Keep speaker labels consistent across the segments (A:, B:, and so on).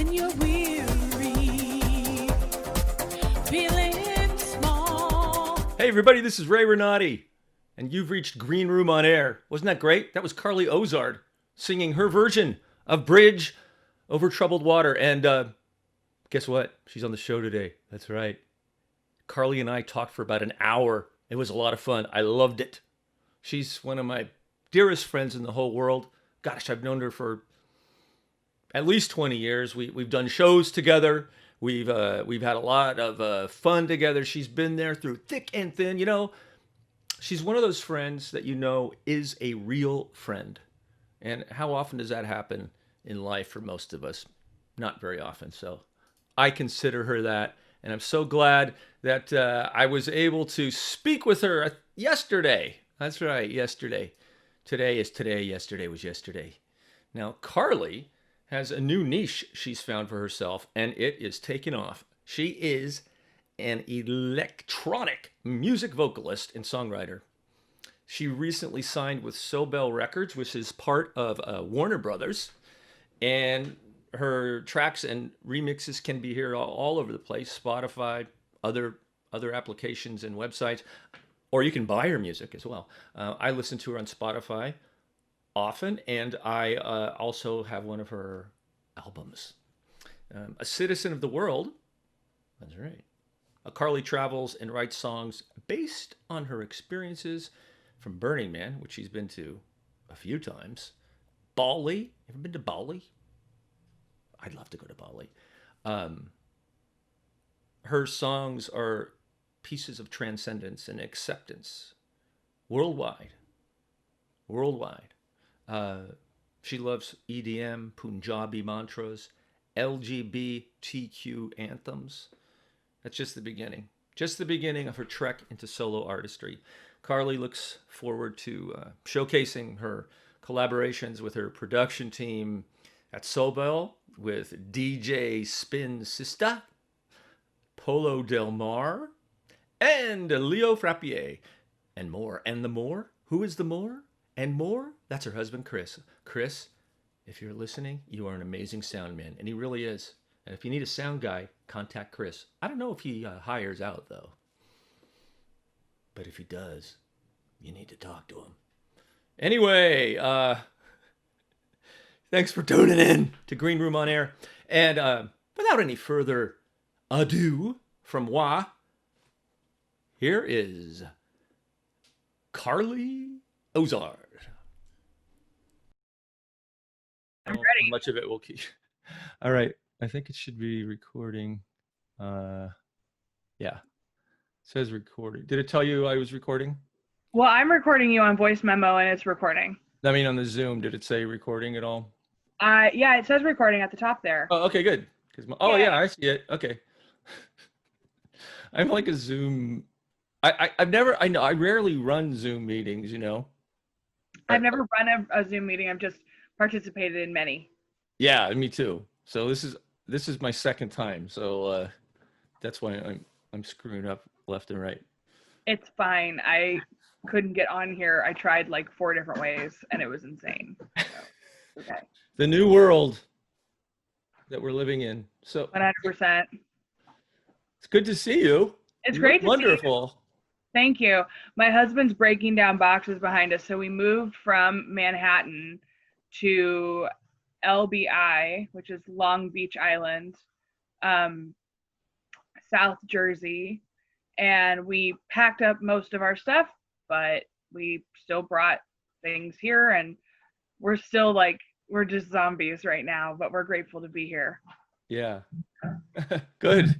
A: when you're weary, feeling small.
B: Hey everybody, this is Ray Renati, and you've reached Green Room on Air. Wasn't that great? That was Carly Ozard singing her version of Bridge Over Troubled Water. And guess what? She's on the show today. That's right. Carly and I talked for about an hour. It was a lot of fun. I loved it. She's one of my dearest friends in the whole world. Gosh, I've known her for at least 20 years. We've done shows together. We've had a lot of fun together. She's been there through thick and thin. You know, she's one of those friends that you know is a real friend. And how often does that happen in life for most of us? Not very often. So I consider her that. And I'm so glad that I was able to speak with her yesterday. That's right, yesterday. Today is today. Yesterday was yesterday. Now, Carly has a new niche she's found for herself, and it is taking off. She is an electronic music vocalist and songwriter. She recently signed with Sobel Records, which is part of Warner Brothers, and her tracks and remixes can be heard all over the place, Spotify, other applications and websites, or you can buy her music as well. I listen to her on Spotify often, and I also have one of her albums. A Citizen of the World, that's right. Carly travels and writes songs based on her experiences from Burning Man, which she's been to a few times. Bali, ever been to Bali? I'd love to go to Bali. Her songs are pieces of transcendence and acceptance worldwide. She loves EDM, Punjabi Mantras, LGBTQ Anthems. That's just the beginning. Just the beginning of her trek into solo artistry. Carly looks forward to showcasing her collaborations with her production team at Sobel with DJ Spin Sista, Pollo Del Mar, and Leo Frappier, and more. And the more? Who is the more? And more? That's her husband, Chris. Chris, if you're listening, you are an amazing sound man, and he really is. And if you need a sound guy, contact Chris. I don't know if he hires out, though. But if he does, you need to talk to him. Anyway, thanks for tuning in to Green Room on Air. And without any further ado from moi, here is Carly Ozard.
C: I'm ready.
B: How much of it will keep? All right. I think it should be recording. Yeah. It says recording. Did it tell you I was recording?
C: Well, I'm recording you on voice memo and it's recording.
B: I mean, on the Zoom, did it say recording at all?
C: Yeah, it says recording at the top there.
B: Oh, okay, good. Yeah, I see it. Okay. I'm like a Zoom. I rarely run Zoom meetings, you know.
C: I've never run a Zoom meeting. I've just participated in many.
B: Yeah, me too. So this is my second time. So that's why I'm screwing up left and right.
C: It's fine. I couldn't get on here. I tried like 4 different ways and it was insane. So, okay.
B: The new world that we're living in. So
C: 100%.
B: It's good to see you.
C: It's
B: You
C: great
B: look
C: to see you.
B: wonderful.
C: Thank you. My husband's breaking down boxes behind us. So we moved from Manhattan to LBI, which is Long Beach Island, South Jersey. And we packed up most of our stuff, but we still brought things here. And we're still we're just zombies right now, but we're grateful to be here.
B: Yeah. Good.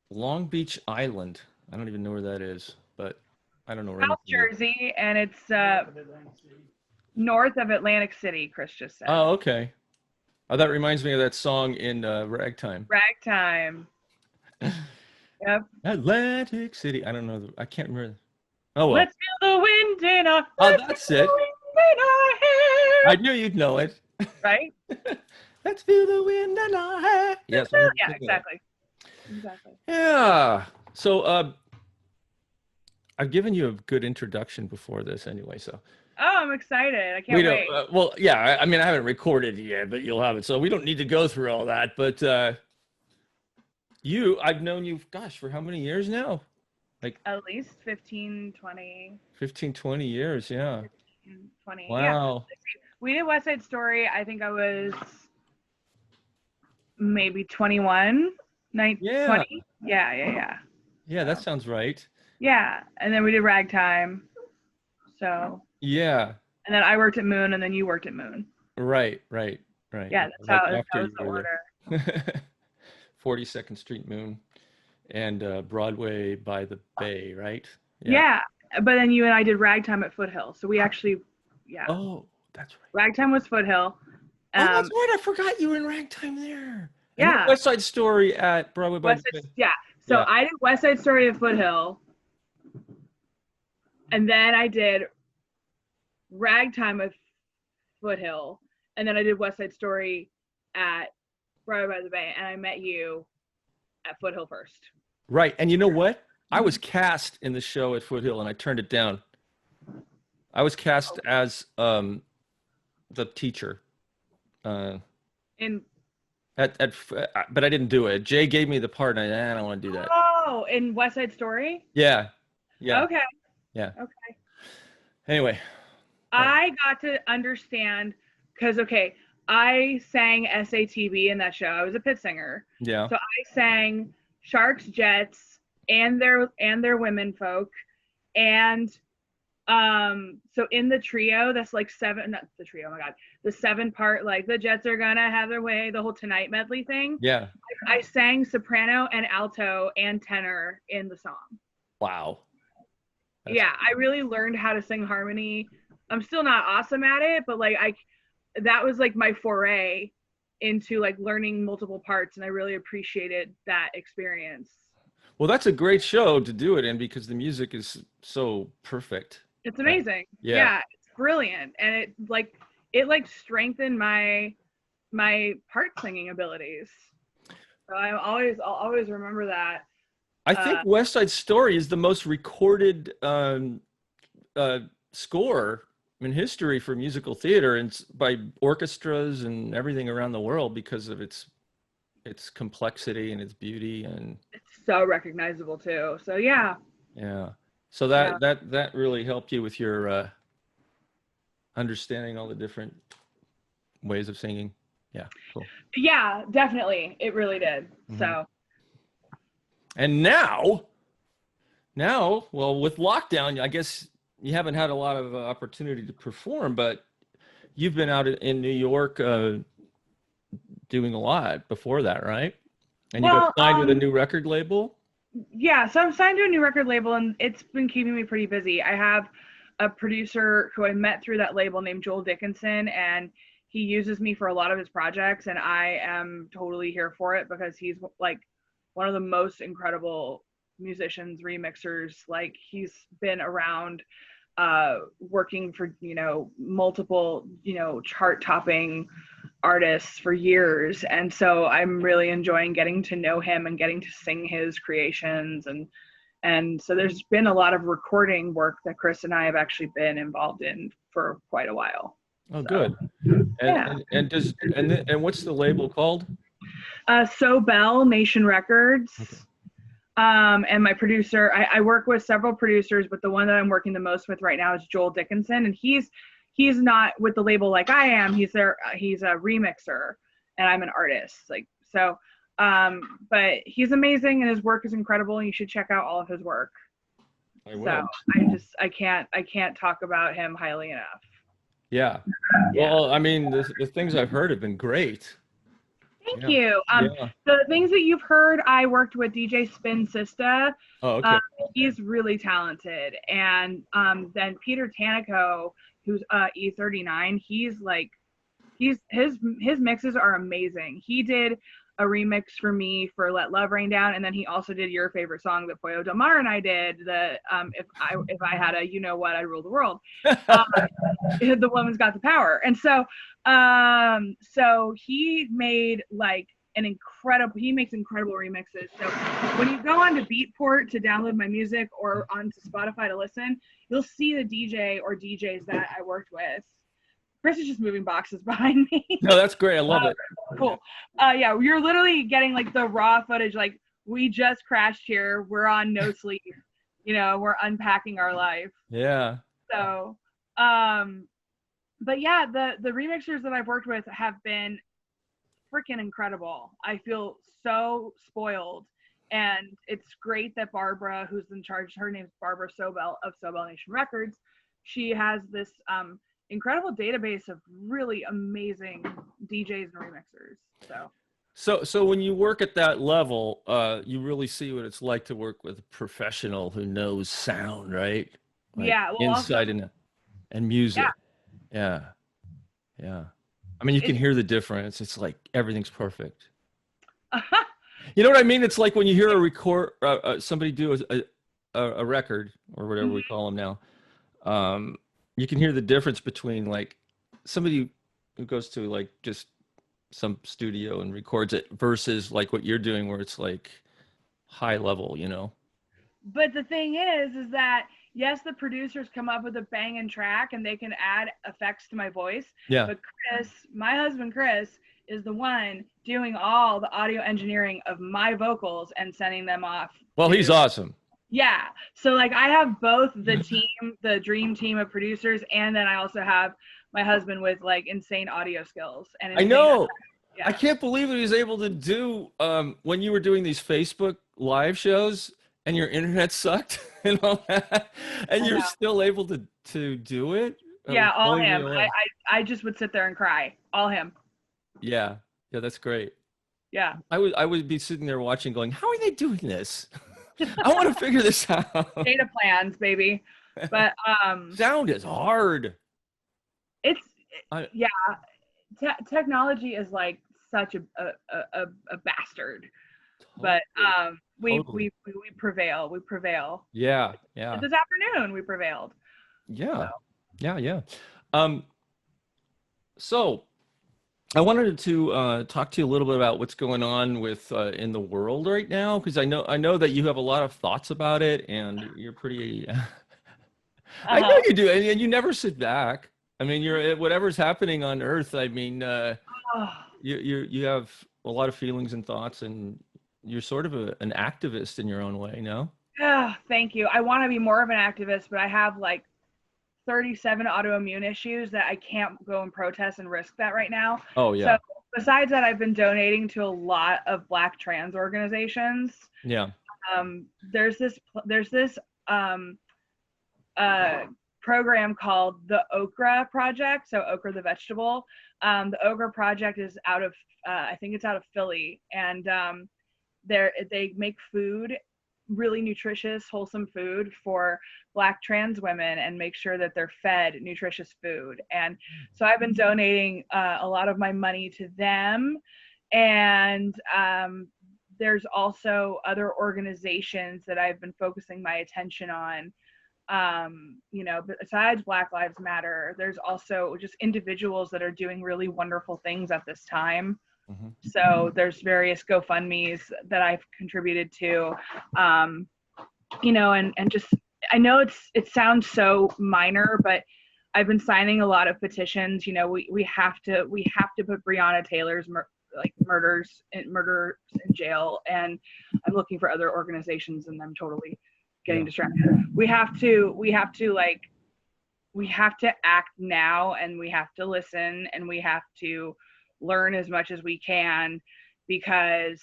B: Long Beach Island. I don't even know where that is, but I don't know where.
C: South Jersey, and it's north of Atlantic City, Chris just said.
B: Oh, okay. Oh, that reminds me of that song in Ragtime.
C: Ragtime. Yep.
B: Atlantic City. I don't know. I can't remember. Oh, well.
C: Let's feel the wind in our
B: Oh, that's it.
C: wind in our hair.
B: I knew you'd know it.
C: Right?
B: Let's feel the wind in our hair. Yes.
C: Yeah, exactly.
B: Yeah. So I've given you a good introduction before this anyway, so.
C: Oh, I'm excited. I can't
B: We
C: wait.
B: don't. Well, yeah. I mean, I haven't recorded it yet, but you'll have it, so we don't need to go through all that. But I've known you, gosh, for how many years now? Like
C: At least 15, 20,
B: 15, 20 years. Yeah.
C: 20. Yeah.
B: Wow.
C: We did West Side Story. I think I was maybe 21, 19,
B: Yeah.
C: 20. Yeah.
B: Yeah, that sounds right.
C: Yeah. And then we did Ragtime. So,
B: Yeah.
C: and then I worked at Moon, and then you worked at Moon.
B: Right.
C: Yeah, that's how that was the order.
B: 42nd Street Moon and Broadway by the Bay, right?
C: Yeah. But then you and I did Ragtime at Foothill. So we actually, yeah.
B: Oh, that's right.
C: Ragtime was Foothill.
B: Oh, that's right. I forgot you were in Ragtime there. And
C: Yeah.
B: West Side Story at Broadway by
C: West
B: the
C: Side,
B: Bay.
C: yeah. So
B: Yeah.
C: I did West Side Story at Foothill. And then I did Ragtime at Foothill. And then I did West Side Story at Broadway by the Bay. And I met you at Foothill first.
B: Right. And you know what? I was cast in the show at Foothill and I turned it down. I was cast as the teacher. But I didn't do it. Jay gave me the part and I don't want to do that.
C: Oh, in West Side Story?
B: Yeah.
C: Okay.
B: Yeah.
C: Okay.
B: Anyway.
C: I got to understand because, I sang SATB in that show. I was a pit singer.
B: Yeah.
C: So I sang Sharks, Jets, and their women folk. And so in the trio, that's like not the trio, oh my God, the 7-part, like the Jets are gonna have their way, the whole Tonight medley thing.
B: Yeah.
C: I sang soprano and alto and tenor in the song.
B: Wow. That's
C: I really learned how to sing harmony. I'm still not awesome at it, but that was like my foray into like learning multiple parts, and I really appreciated that experience.
B: Well, that's a great show to do it in because the music is so perfect.
C: It's amazing.
B: Yeah.
C: It's brilliant, and it strengthened my part singing abilities. So I'll always remember that.
B: I think West Side Story is the most recorded score in history for musical theater, and by orchestras and everything around the world because of its complexity and its beauty, and
C: it's so recognizable too. So yeah.
B: So that really helped you with your understanding all the different ways of singing. Yeah, cool.
C: Yeah, definitely, it really did. Mm-hmm. So.
B: And now, well, with lockdown, I guess you haven't had a lot of opportunity to perform, but you've been out in New York doing a lot before that, right? And you got signed with a new record label?
C: Yeah, so I'm signed to a new record label, and it's been keeping me pretty busy. I have a producer who I met through that label named Joel Dickinson, and he uses me for a lot of his projects, and I am totally here for it because he's like one of the most incredible musicians, remixers. Like, he's been around working for, multiple, chart-topping artists for years. And so I'm really enjoying getting to know him and getting to sing his creations. And so there's been a lot of recording work that Chris and I have actually been involved in for quite a while.
B: Oh, good. And what's the label called?
C: Sobel Nation Records.
B: Okay.
C: And my producer, I work with several producers, but the one that I'm working the most with right now is Joel Dickinson, and he's not with the label like I am. He's a remixer, and I'm an artist. But he's amazing, and his work is incredible, and you should check out all of his work.
B: I will.
C: So I can't talk about him highly enough.
B: Yeah. Well, I mean, the things I've heard have been great.
C: Thank you. The things that you've heard, I worked with DJ Spin Sista.
B: Oh, okay.
C: He's really talented. And then Peter Tanico, who's E39, his mixes are amazing. He did a remix for me for Let Love Rain Down, and then he also did your favorite song that Pollo Del Mar and I did, the if I had a you know what, I'd rule the world. The Woman's Got the Power. And so so he made like he makes incredible remixes. So when you go onto Beatport to download my music or onto Spotify to listen, you'll see the DJ or DJs that I worked with. Chris is just moving boxes behind me.
B: No, that's great. I love it.
C: Cool. Yeah, you're literally getting like the raw footage. Like, we just crashed here. We're on no sleep. You know, we're unpacking our life.
B: Yeah.
C: So, but yeah, the remixers that I've worked with have been freaking incredible. I feel so spoiled, and it's great that Barbara, who's in charge, her name's Barbara Sobel of Sobel Nation Records, she has this incredible database of really amazing DJs and remixers.
B: So when you work at that level, you really see what it's like to work with a professional who knows sound, right? Like
C: yeah, well,
B: inside and music. Yeah. I mean, you can hear the difference. It's like everything's perfect. You know what I mean? It's like when you hear a record, somebody do a record or whatever we call them now. You can hear the difference between like somebody who goes to like just some studio and records it versus like what you're doing, where it's like high level, you know?
C: But the thing is that yes, the producers come up with a banging track and they can add effects to my voice.
B: Yeah.
C: But my husband Chris, is the one doing all the audio engineering of my vocals and sending them off.
B: Well, he's awesome.
C: Yeah. So like I have both the team, the dream team of producers, and then I also have my husband with like insane audio skills. And
B: I know.
C: Yeah.
B: I can't believe he was able to do when you were doing these Facebook live shows and your internet sucked and all that, and you're still able to do it.
C: Yeah, all him. I just would sit there and cry. All him.
B: Yeah, that's great.
C: Yeah.
B: I would be sitting there watching, going, "How are they doing this? I want to figure this out."
C: Data plans, baby. But
B: sound is hard.
C: Technology is like such a bastard. But we prevail. We prevail.
B: Yeah.
C: This afternoon we prevailed.
B: Yeah. So I wanted to talk to you a little bit about what's going on with in the world right now, because I know that you have a lot of thoughts about it, and you're pretty. I know you do, and you never sit back. I mean, you're whatever's happening on Earth. I mean, you have a lot of feelings and thoughts, and you're sort of an activist in your own way. No?
C: Yeah, thank you. I want to be more of an activist, but I have like 37 autoimmune issues that I can't go and protest and risk that right now.
B: Oh yeah.
C: So besides that, I've been donating to a lot of Black trans organizations.
B: Yeah.
C: There's this program called the Okra Project. So okra the vegetable. The Okra Project is out of I think it's out of Philly, and they make food, really nutritious, wholesome food for Black trans women, and make sure that they're fed nutritious food. And so I've been donating a lot of my money to them. And there's also other organizations that I've been focusing my attention on. But besides Black Lives Matter, there's also just individuals that are doing really wonderful things at this time. So there's various GoFundMes that I've contributed to, and just, I know it sounds so minor, but I've been signing a lot of petitions. We have to put Breonna Taylor's murders in jail, and I'm looking for other organizations, and I'm totally getting distracted. We have to act now, and we have to listen, and we have to learn as much as we can, because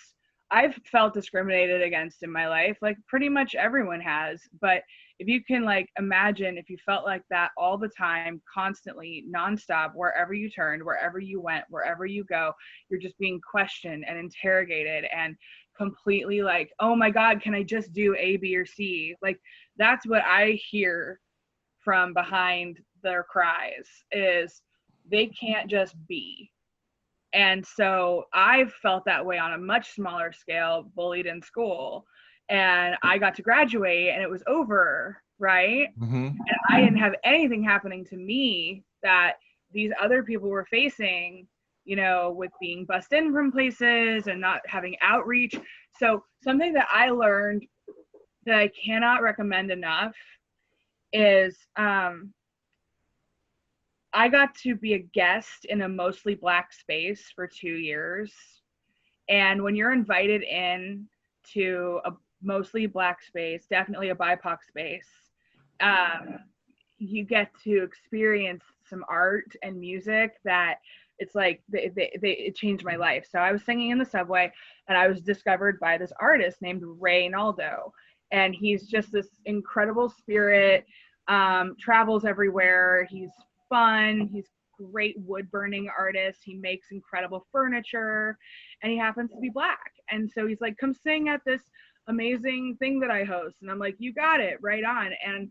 C: I've felt discriminated against in my life, like pretty much everyone has. But if you can imagine if you felt like that all the time, constantly, nonstop, wherever you turned, wherever you went, wherever you go, you're just being questioned and interrogated and completely oh my God, can I just do A, B, or C? That's what I hear from behind their cries, is they can't just be. And so I've felt that way on a much smaller scale, bullied in school, and I got to graduate and it was over, right? And I didn't have anything happening to me that these other people were facing, with being bussed in from places and not having outreach. So something that I learned that I cannot recommend enough is I got to be a guest in a mostly Black space for 2 years. And when you're invited in to a mostly Black space, definitely a BIPOC space, you get to experience some art and music that it's like it changed my life. So I was singing in the subway and I was discovered by this artist named Ray Naldo. And he's just this incredible spirit, travels everywhere. He's fun. He's great wood burning artist. He makes incredible furniture and he happens to be Black. And so he's like, come sing at this amazing thing that I host. And I'm like, you got it, right on. And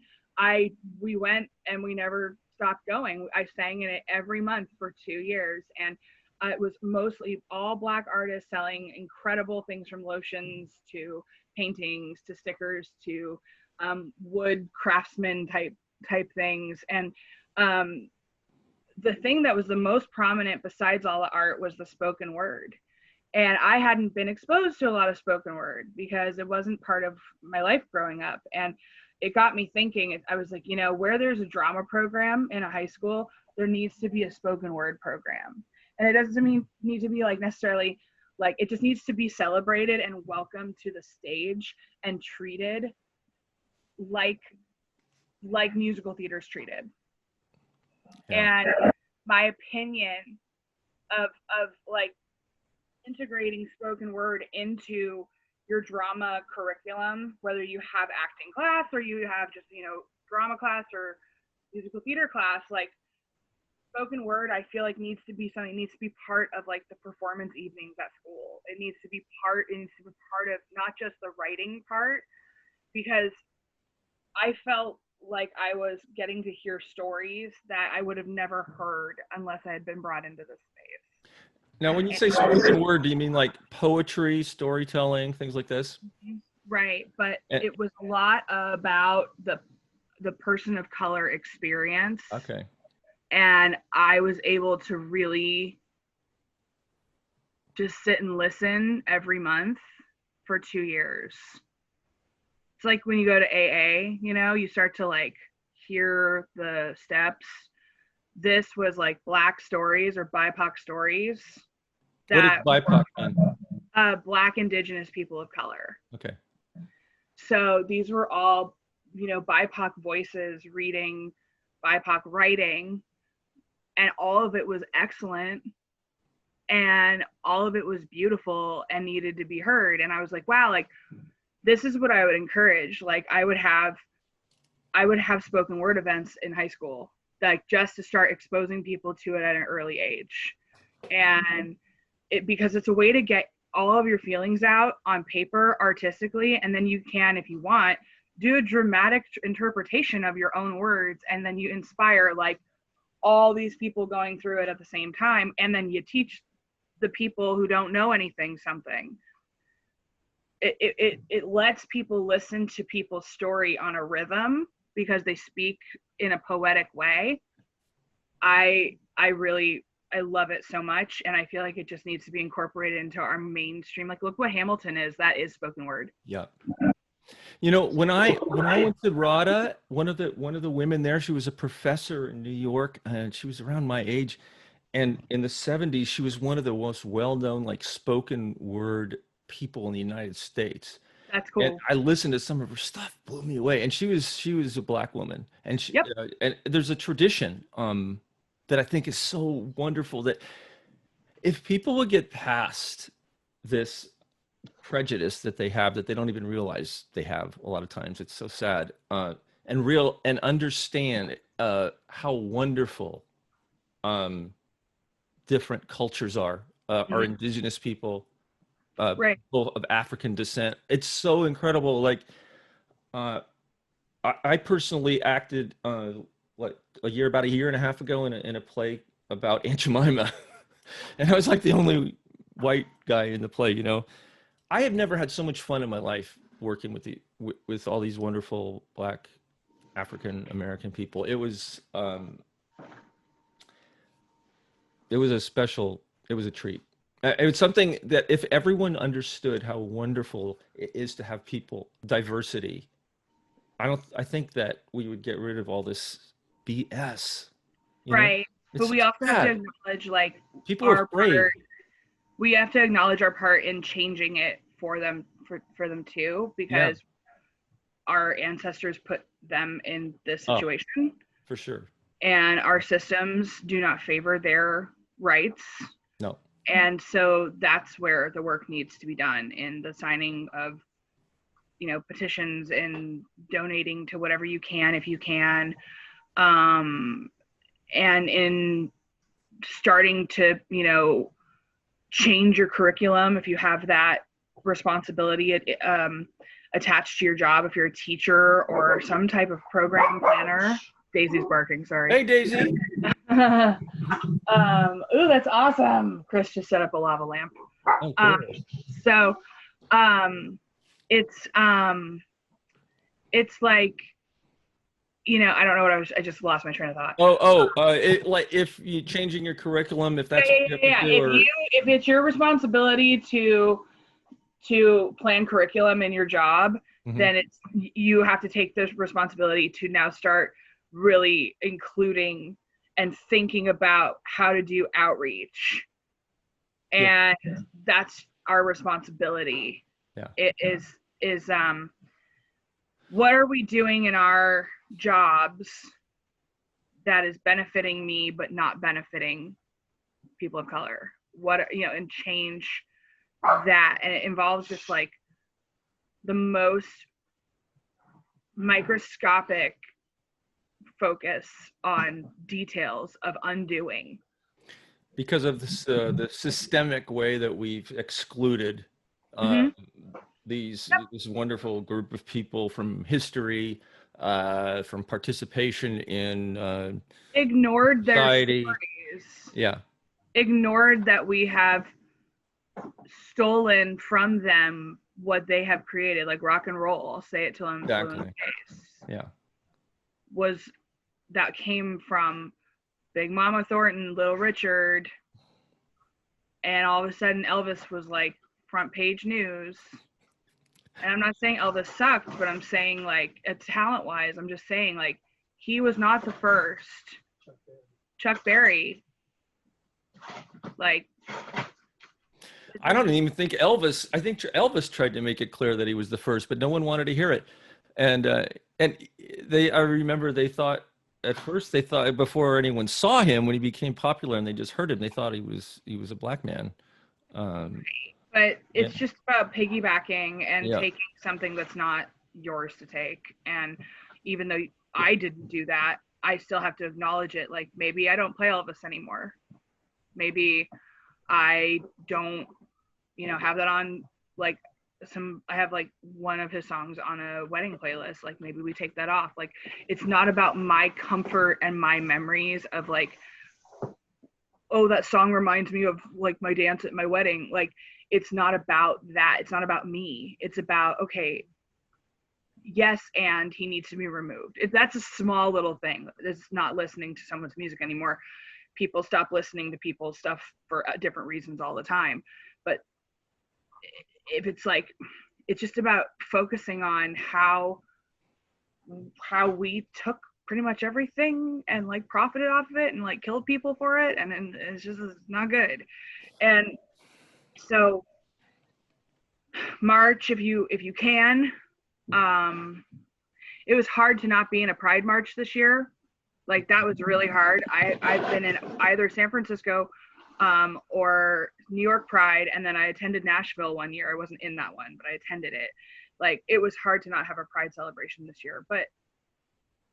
C: we went and we never stopped going. I sang in it every month for 2 years. And it was mostly all Black artists selling incredible things, from lotions to paintings to stickers to wood craftsman type things. And the thing that was the most prominent besides all the art was the spoken word. And I hadn't been exposed to a lot of spoken word because it wasn't part of my life growing up. And it got me thinking. I was like, where there's a drama program in a high school, there needs to be a spoken word program. And it doesn't need to be like necessarily like, it just needs to be celebrated and welcomed to the stage and treated like musical theater's treated. Yeah. And my opinion of like integrating spoken word into your drama curriculum, whether you have acting class or you have just, drama class or musical theater class, like spoken word, I feel like needs to be part of like the performance evenings at school. It needs to be part of not just the writing part, because I felt like I was getting to hear stories that I would have never heard unless I had been brought into this space.
B: Now, when you say spoken word, do you mean like poetry, storytelling, things like this?
C: Right, but it was a lot about the person of color experience.
B: Okay. And
C: I was able to really just sit and listen every month for 2 years. It's like when you go to AA, you start to like hear the steps. This was like Black stories or BIPOC stories.
B: What is BIPOC mean?
C: Black Indigenous people of color.
B: Okay.
C: So these were all, BIPOC voices reading BIPOC writing, and all of it was excellent and all of it was beautiful and needed to be heard. And I was like, wow, like this is what I would encourage. Like I would have spoken word events in high school, like just to start exposing people to it at an early age. And because it's a way to get all of your feelings out on paper artistically, and then you can, if you want, do a dramatic interpretation of your own words, and then you inspire like all these people going through it at the same time, and then you teach the people who don't know anything something. It lets people listen to people's story on a rhythm because they speak in a poetic way. I love it so much, and I feel like it just needs to be incorporated into our mainstream. Like, look what Hamilton is. That is spoken word.
B: Yeah. When I went to RADA, one of the women there, she was a professor in New York, and she was around my age. And in the 70s, she was one of the most well-known like spoken word people in the United States.
C: That's cool.
B: And I listened to some of her stuff, blew me away. And she was a Black woman, and she and there's a tradition that I think is so wonderful, that if people would get past this prejudice that they have, that they don't even realize they have a lot of times, it's so sad, and understand how wonderful different cultures are, our indigenous people,
C: right,
B: people of African descent. It's so incredible. Like I personally acted about a year and a half ago in a play about Aunt Jemima, and I was like the only white guy in the play. I have never had so much fun in my life working with all these wonderful Black African American people. It was a special It was a treat. It was something that if everyone understood how wonderful it is to have people, diversity, I think that we would get rid of all this BS. You know?
C: Right.
B: It's
C: But we
B: so
C: also have to
B: sad.
C: acknowledge like
B: People are
C: our
B: afraid.
C: part. We have to acknowledge our part in changing it for them too, because our ancestors put them in this
B: Oh.
C: situation,
B: For sure.
C: and our systems do not favor their rights.
B: No.
C: And so that's where the work needs to be done, in the signing of, you know, petitions and donating to whatever you can if you can, and in starting to, you know, change your curriculum if you have that responsibility attached to your job, if you're a teacher or some type of program planner. Daisy's barking, sorry.
B: Hey, Daisy.
C: Ooh, that's awesome. Chris just set up a lava lamp.
B: Oh, cool.
C: So it's like, you know, I don't know what I just lost my train of thought.
B: Like if you changing your curriculum, if that's what you have to do,
C: If it's your responsibility to plan curriculum in your job, then you have to take this responsibility to now start really including and thinking about how to do outreach. And that's our responsibility.
B: Yeah.
C: It is what are we doing in our jobs that is benefiting me but not benefiting people of color? What, you know, and change that. And it involves just like the most microscopic focus on details of undoing,
B: because of this, the systemic way that we've excluded this wonderful group of people from history, from participation in
C: ignored their
B: society.
C: stories.
B: Yeah.
C: Ignored that we have stolen from them what they have created, like rock and roll. I'll say it till I'm blue in the face.
B: Yeah.
C: That came from Big Mama Thornton, Little Richard, and all of a sudden Elvis was like front page news. And I'm not saying Elvis sucked, but I'm saying like talent wise, I'm just saying like he was not the first. Chuck Berry. Like,
B: I don't even think Elvis. I think Elvis tried to make it clear that he was the first, but no one wanted to hear it. And I remember they thought at first before anyone saw him, when he became popular and they just heard him, they thought he was a black man.
C: But it's just about piggybacking and
B: Yeah.
C: taking something that's not yours to take. And even though I didn't do that, I still have to acknowledge it. Like, maybe I don't play Elvis anymore. Maybe I don't, you know, have that on, like, I have like one of his songs on a wedding playlist. Like, maybe we take that off. Like, it's not about my comfort and my memories of like, oh, that song reminds me of like my dance at my wedding. Like, it's not about that. It's not about me. It's about, okay, yes, and he needs to be removed. That's a small little thing. It's not listening to someone's music anymore. People stop listening to people's stuff for different reasons all the time. But if it's like, it's just about focusing on how we took pretty much everything and like profited off of it and like killed people for it, and it's not good. And so march if you can. It was hard to not be in a Pride March this year. Like, that was really hard. I've been in either San Francisco or New York Pride, and then I attended Nashville one year. I wasn't in that one, but I attended it. Like, it was hard to not have a Pride celebration this year, but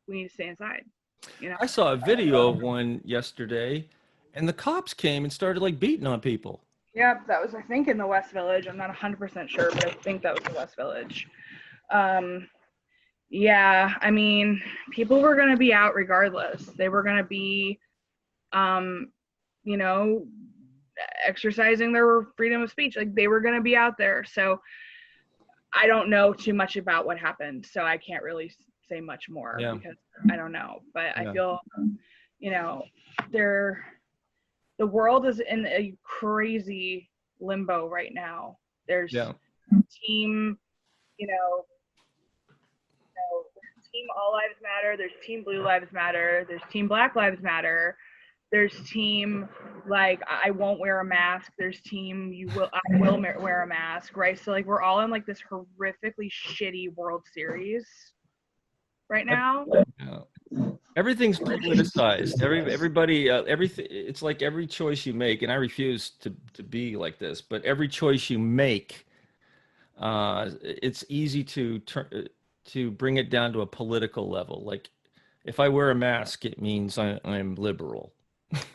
C: we need to stay inside, you know?
B: I saw a video of one yesterday, and the cops came and started like beating on people.
C: Yep, that was, I think, in the West Village. I'm not 100% sure, but I think that was the West Village. Yeah, I mean, people were going to be out regardless. They were going to be, you know, exercising their freedom of speech. Like, they were going to be out there. So I don't know too much about what happened, so I can't really say much more because I don't know. But I feel, you know, the world is in a crazy limbo right now. There's
B: Yeah.
C: team, you know, there's team All Lives Matter, there's team Blue Lives Matter, there's team Black Lives Matter, there's team like I won't wear a mask, there's team I will wear a mask, right? So like we're all in like this horrifically shitty World Series right now.
B: Yeah. Everything's politicized. Everybody, everything. It's like every choice you make, and I refuse to be like this. But every choice you make, it's easy to bring it down to a political level. Like, if I wear a mask, it means I'm liberal.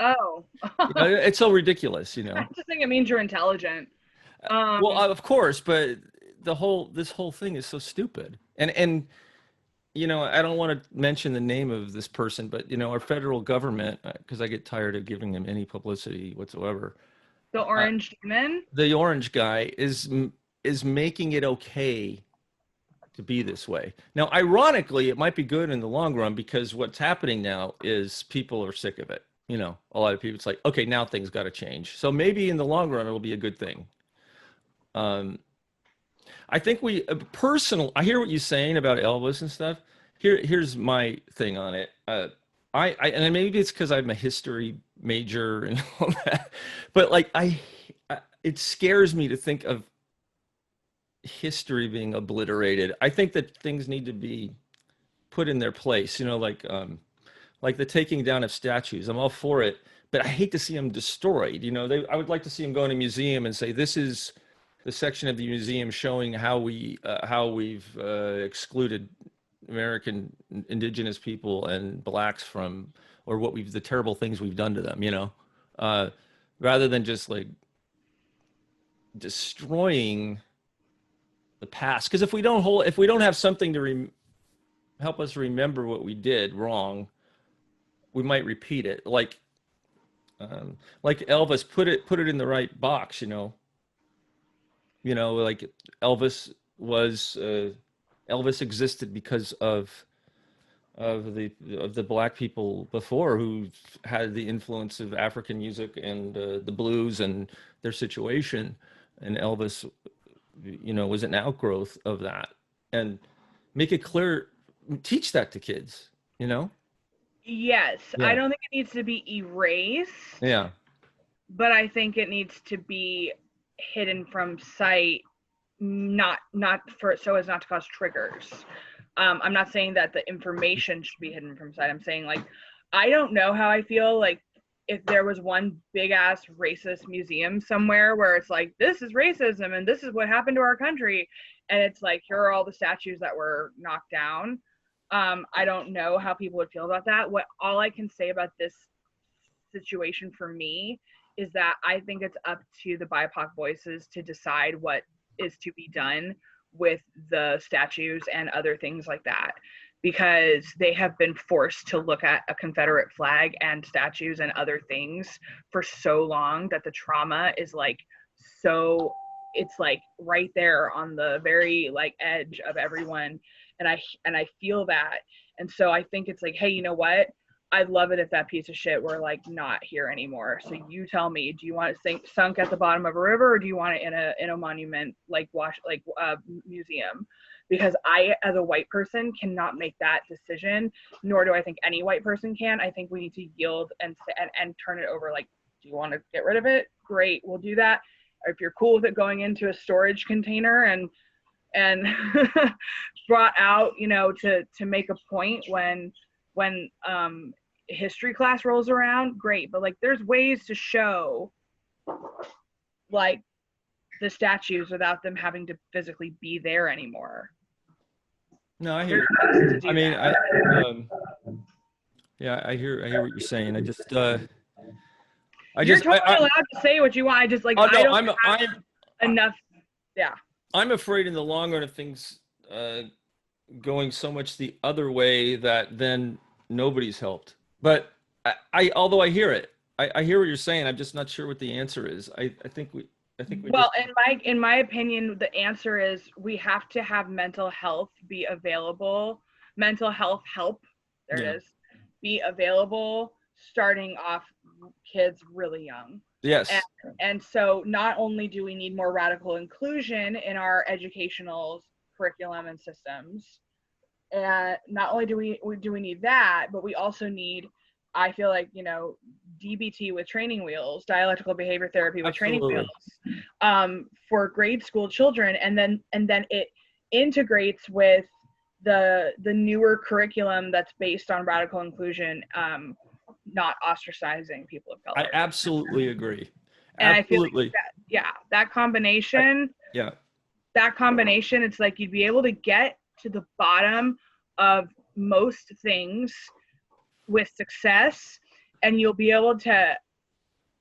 C: Oh,
B: It's so ridiculous, you know.
C: I just think it means you're intelligent.
B: Well, of course, but this whole thing is so stupid, and. You know, I don't want to mention the name of this person, but, you know, our federal government, because I get tired of giving them any publicity whatsoever.
C: The orange demon?
B: The orange guy is making it okay to be this way. Now, ironically, it might be good in the long run because what's happening now is people are sick of it. You know, a lot of people, it's like, okay, now things got to change. So maybe in the long run, it'll be a good thing. I think I hear what you're saying about Elvis and stuff. Here's my thing on it. And maybe it's because I'm a history major and all that, but like it scares me to think of history being obliterated. I think that things need to be put in their place. You know, like the taking down of statues. I'm all for it, but I hate to see them destroyed. You know, I would like to see them go in a museum and say, this is the section of the museum showing how we've excluded American indigenous people and blacks from, or the terrible things we've done to them, you know, rather than just like destroying the past. Because if we don't have something to help us remember what we did wrong, we might repeat it. Like Elvis, put it in the right box, you know. You know, like Elvis existed because of the black people before who had the influence of African music and the blues and their situation, and Elvis, you know, was an outgrowth of that. And make it clear, teach that to kids, you know.
C: Yes,
B: Yeah.
C: I don't think it needs to be erased.
B: Yeah.
C: But I think it needs to be hidden from sight, not so as not to cause triggers. I'm not saying that the information should be hidden from sight. I'm saying, like, I don't know how I feel like if there was one big ass racist museum somewhere where it's like, this is racism and this is what happened to our country, and it's like, here are all the statues that were knocked down. I don't know how people would feel about that. All I can say about this situation for me is that I think it's up to the BIPOC voices to decide what is to be done with the statues and other things like that, because they have been forced to look at a Confederate flag and statues and other things for so long that the trauma is like, so it's like right there on the very like edge of everyone. And I feel that. And so I think it's like, hey, you know what? I'd love it if that piece of shit were like not here anymore. So you tell me, do you want it sunk at the bottom of a river, or do you want it in a monument like museum? Because I, as a white person, cannot make that decision, nor do I think any white person can. I think we need to yield and turn it over. Like, do you want to get rid of it? Great, we'll do that. Or if you're cool with it going into a storage container and brought out, you know, to make a point when history class rolls around, great. But like, there's ways to show like the statues without them having to physically be there anymore.
B: No, I hear. I mean, I hear what you're saying. You're totally allowed
C: to say what you want. I just like,
B: oh, no,
C: I don't have enough. Yeah.
B: I'm afraid in the long run of things going so much the other way that then nobody's helped. But although I hear it, I hear what you're saying. I'm just not sure what the answer is. I think we. Well,
C: in my opinion, the answer is we have to have mental health be available. Mental health help, it is, be available starting off kids really young.
B: Yes.
C: And so not only do we need more radical inclusion in our educational curriculum and systems, and not only do we need that, but we also need, I feel like, you know, DBT with training wheels, dialectical behavior therapy with training wheels, for grade school children, and then it integrates with the newer curriculum that's based on radical inclusion, not ostracizing people of color.
B: I absolutely agree.
C: And
B: Absolutely.
C: I feel like that combination, it's like you'd be able to get to the bottom of most things with success, and you'll be able to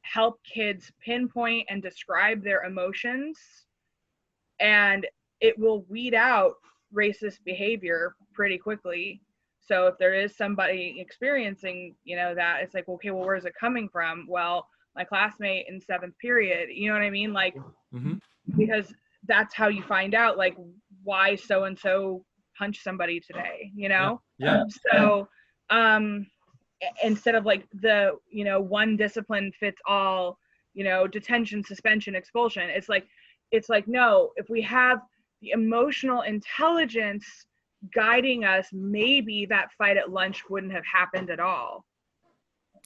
C: help kids pinpoint and describe their emotions, and it will weed out racist behavior pretty quickly. So if there is somebody experiencing, you know, that, it's like, okay, well, where's it coming from? Well, my classmate in 7th period, you know what I mean? Like, because that's how you find out, like, why so-and-so punched somebody today, you know? So, instead of like the, you know, one discipline fits all, you know, detention, suspension, expulsion, it's like, no, if we have the emotional intelligence guiding us, maybe that fight at lunch wouldn't have happened at all.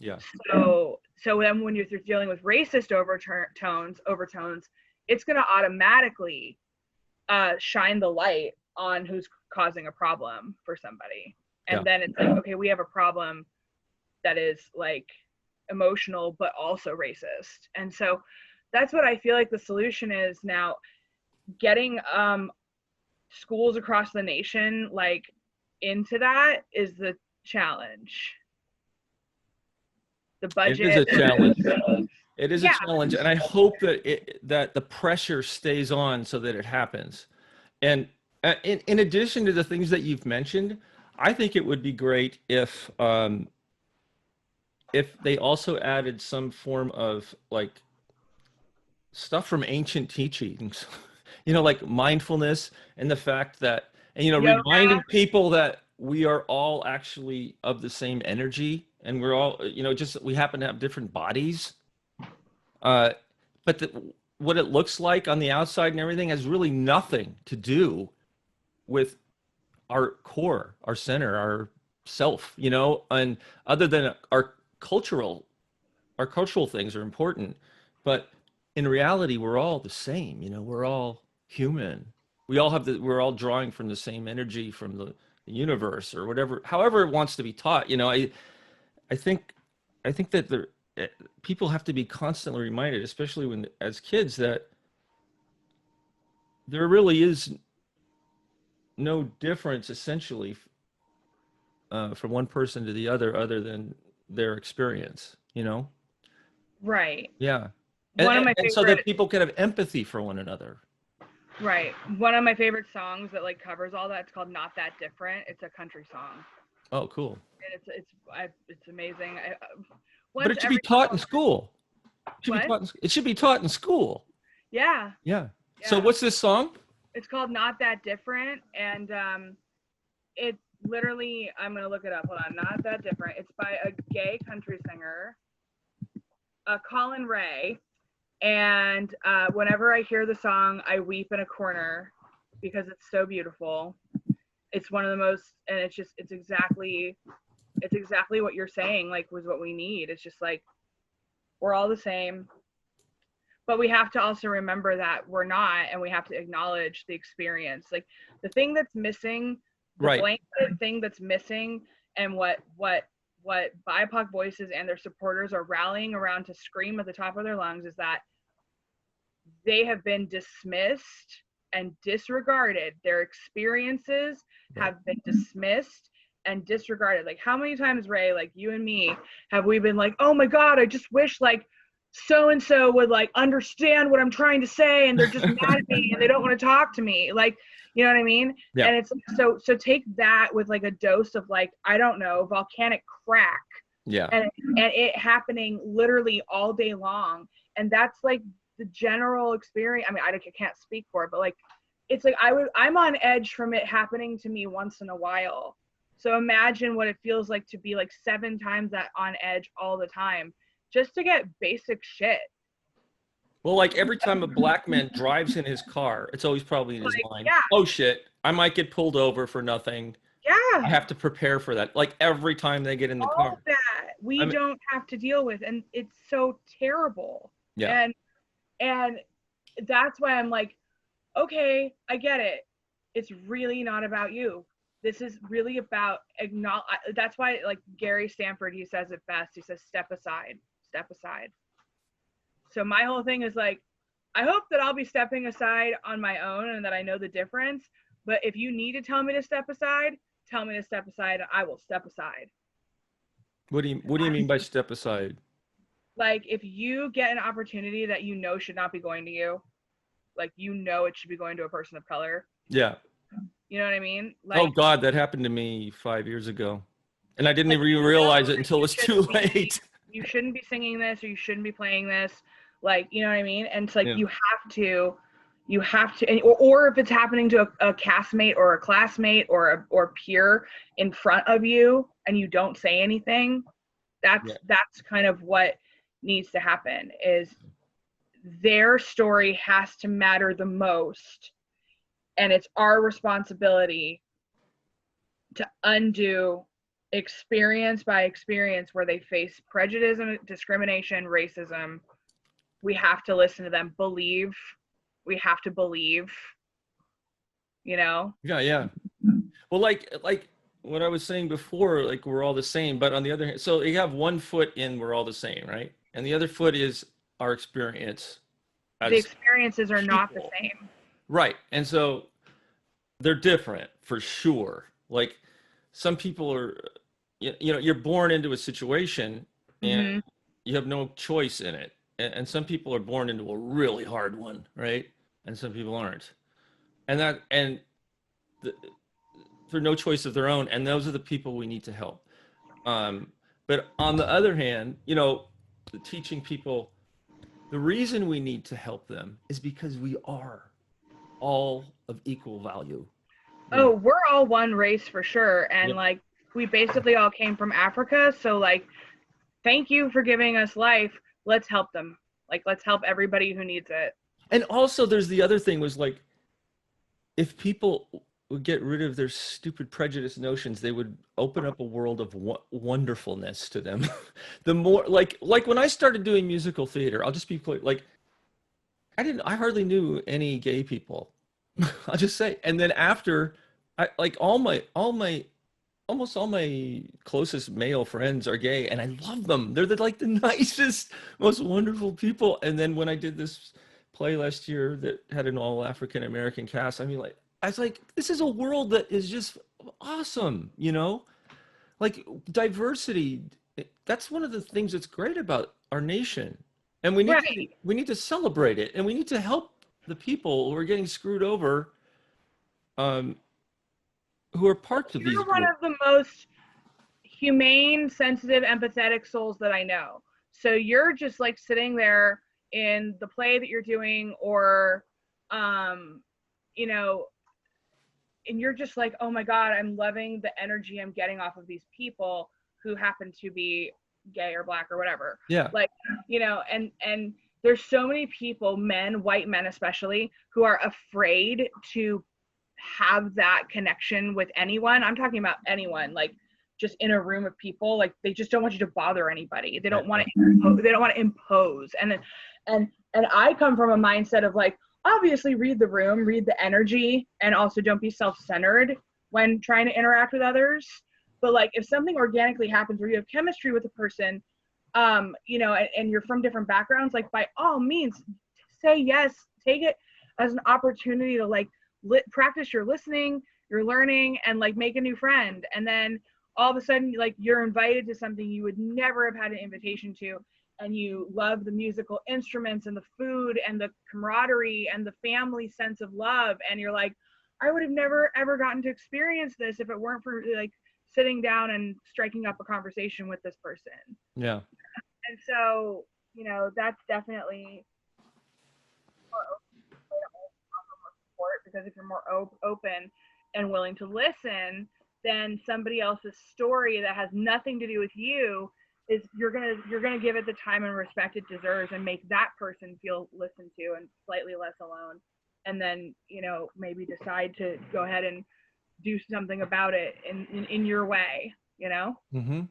C: So then when you're dealing with racist overtones, it's going to automatically shine the light on who's causing a problem for somebody. And then it's like, okay, we have a problem that is like emotional, but also racist. And so that's what I feel like the solution is now, getting schools across the nation like into that is the challenge. The budget.
B: It is a challenge. It is a challenge, and I hope that the pressure stays on so that it happens. And in addition to the things that you've mentioned, I think it would be great if they also added some form of like stuff from ancient teachings, you know, like mindfulness, and the fact that, and, you know, reminding people that we are all actually of the same energy, and we're all, you know, just, we happen to have different bodies. But what it looks like on the outside and everything has really nothing to do with our core, our center, our self, you know, and other than our cultural things are important, but in reality, we're all the same, you know, we're all human. We're all drawing from the same energy from the universe, or whatever, however it wants to be taught. You know, I think that people have to be constantly reminded, especially when as kids, that there really is no difference essentially from one person to the other than their experience, you know? Right. Yeah. And so that people can have empathy for one another.
C: Right. One of my favorite songs that like covers all that, it's called Not That Different. It's a country song.
B: Oh, cool.
C: And it's amazing.
B: But it should be taught in school. It should be taught in school.
C: Yeah.
B: So what's this song?
C: It's called Not That Different, and it literally, I'm gonna look it up. Hold on. Not That Different. It's by a gay country singer, Colin Ray. And whenever I hear the song, I weep in a corner because it's so beautiful. It's one of the most, and it's exactly what you're saying, like, was what we need. It's just like, we're all the same, but we have to also remember that we're not, and we have to acknowledge the experience. Like, the thing that's missing, the blanket thing that's missing, and what BIPOC voices and their supporters are rallying around to scream at the top of their lungs is that they have been dismissed and disregarded. Their experiences have been dismissed and disregarded. Like, how many times, Ray, like you and me, have we been like, oh my God, I just wish like so-and-so would like understand what I'm trying to say, and they're just mad at me and they don't want to talk to me. Like, you know what I mean? Yeah. And it's so take that with like a dose of like, I don't know, volcanic crack. Yeah. And it happening literally all day long. And that's like the general experience. I mean, I can't speak for it, but like, it's like I'm on edge from it happening to me once in a while. So imagine what it feels like to be like 7 times that on edge all the time. just to get basic shit.
B: Well, like every time a black man drives in his car, it's always probably in his
C: Like,
B: mind,
C: yeah.
B: oh shit, I might get pulled over for nothing. I
C: Yeah,
B: have to prepare for that. Like every time they get in the
C: all
B: car.
C: that we
B: I mean,
C: don't have to deal with, and it's so terrible.
B: yeah.
C: And that's why I'm like, okay, I get it. It's really not about you. This is really about acknowledge. That's why, like Gary Stanford, he says it best. He says, step aside, step aside. So my whole thing is like, I hope that I'll be stepping aside on my own and that I know the difference. But if you need to tell me to step aside, tell me to step aside, and I will step aside.
B: What do you mean by step aside?
C: Like, if you get an opportunity that you know should not be going to you, like, you know it should be going to a person of color.
B: Yeah.
C: You know what I mean?
B: Oh
C: Like,
B: God, that happened to me 5 years ago, and I didn't
C: like,
B: even
C: you know
B: realize it
C: that
B: until it
C: you
B: was too
C: shouldn't be-
B: late.
C: You shouldn't be singing this, or you shouldn't be playing this. Like, you know what I mean? And it's like,
B: Yeah.
C: you have to, or if it's happening to a castmate or a classmate or a peer in front of you and you don't say anything, that's kind of what needs to happen. Is their story has to matter the most, and it's our responsibility to undo experience by experience where they face prejudice, discrimination, racism. We have to listen to them. We have to believe, you know?
B: Yeah. Well, like what I was saying before, like we're all the same, but on the other hand, so you have one foot in we're all the same, right? And the other foot is our experience.
C: The experiences are not the
B: people.
C: same.
B: Right. And so they're different for sure. Like some people are, you know, you're born into a situation and you have no choice in it. And some people are born into a really hard one, right? And some people aren't. And for no choice of their own. And those are the people we need to help. But on the other hand, you know, teaching people, the reason we need to help them is because we are all of equal value.
C: Oh, we're all one race for sure. And
B: Yep.
C: like, we basically all came from Africa. So like, thank you for giving us life. Let's help them. Like, let's help everybody who needs it.
B: And also there's the other thing was like, if people would get rid of their stupid prejudice notions, they would open up a world of wonderfulness to them. The more like when I started doing musical theater, I'll just be clear, like I hardly knew any gay people. I'll just say. And then after almost all my closest male friends are gay and I love them. They're like the nicest, most wonderful people. And then when I did this play last year that had an all African American cast, I was like, this is a world that is just awesome, you know? Like diversity, that's one of the things that's great about our nation. And we need to celebrate it, and we need to help the people who are getting screwed over, who are parts of these
C: You're one
B: groups.
C: of the most humane, sensitive, empathetic souls that I know. So you're just like sitting there in the play that you're doing, or you know, and you're just like, oh my God, I'm loving the energy I'm getting off of these people who happen to be gay or black or whatever.
B: Yeah.
C: Like, you know, and there's so many people, men, white men especially, who are afraid to have that connection with anyone. I'm talking about anyone, like just in a room of people, like they just don't want you to bother anybody. They don't want to impose. And I come from a mindset of like, obviously read the room, read the energy, and also don't be self-centered when trying to interact with others. But like if something organically happens where you have chemistry with a person, you know, and you're from different backgrounds, like by all means say yes, take it as an opportunity to like practice your listening, your learning, and like make a new friend. And then all of a sudden, like you're invited to something you would never have had an invitation to, and you love the musical instruments and the food and the camaraderie and the family sense of love, and you're like, I would have never ever gotten to experience this if it weren't for like sitting down and striking up a conversation with this person.
B: Yeah.
C: And so, you know, that's definitely support, because if you're more open and willing to listen, then somebody else's story that has nothing to do with you is you're gonna give it the time and respect it deserves, and make that person feel listened to and slightly less alone, and then maybe decide to go ahead and do something about it in your way.
B: Mm-hmm.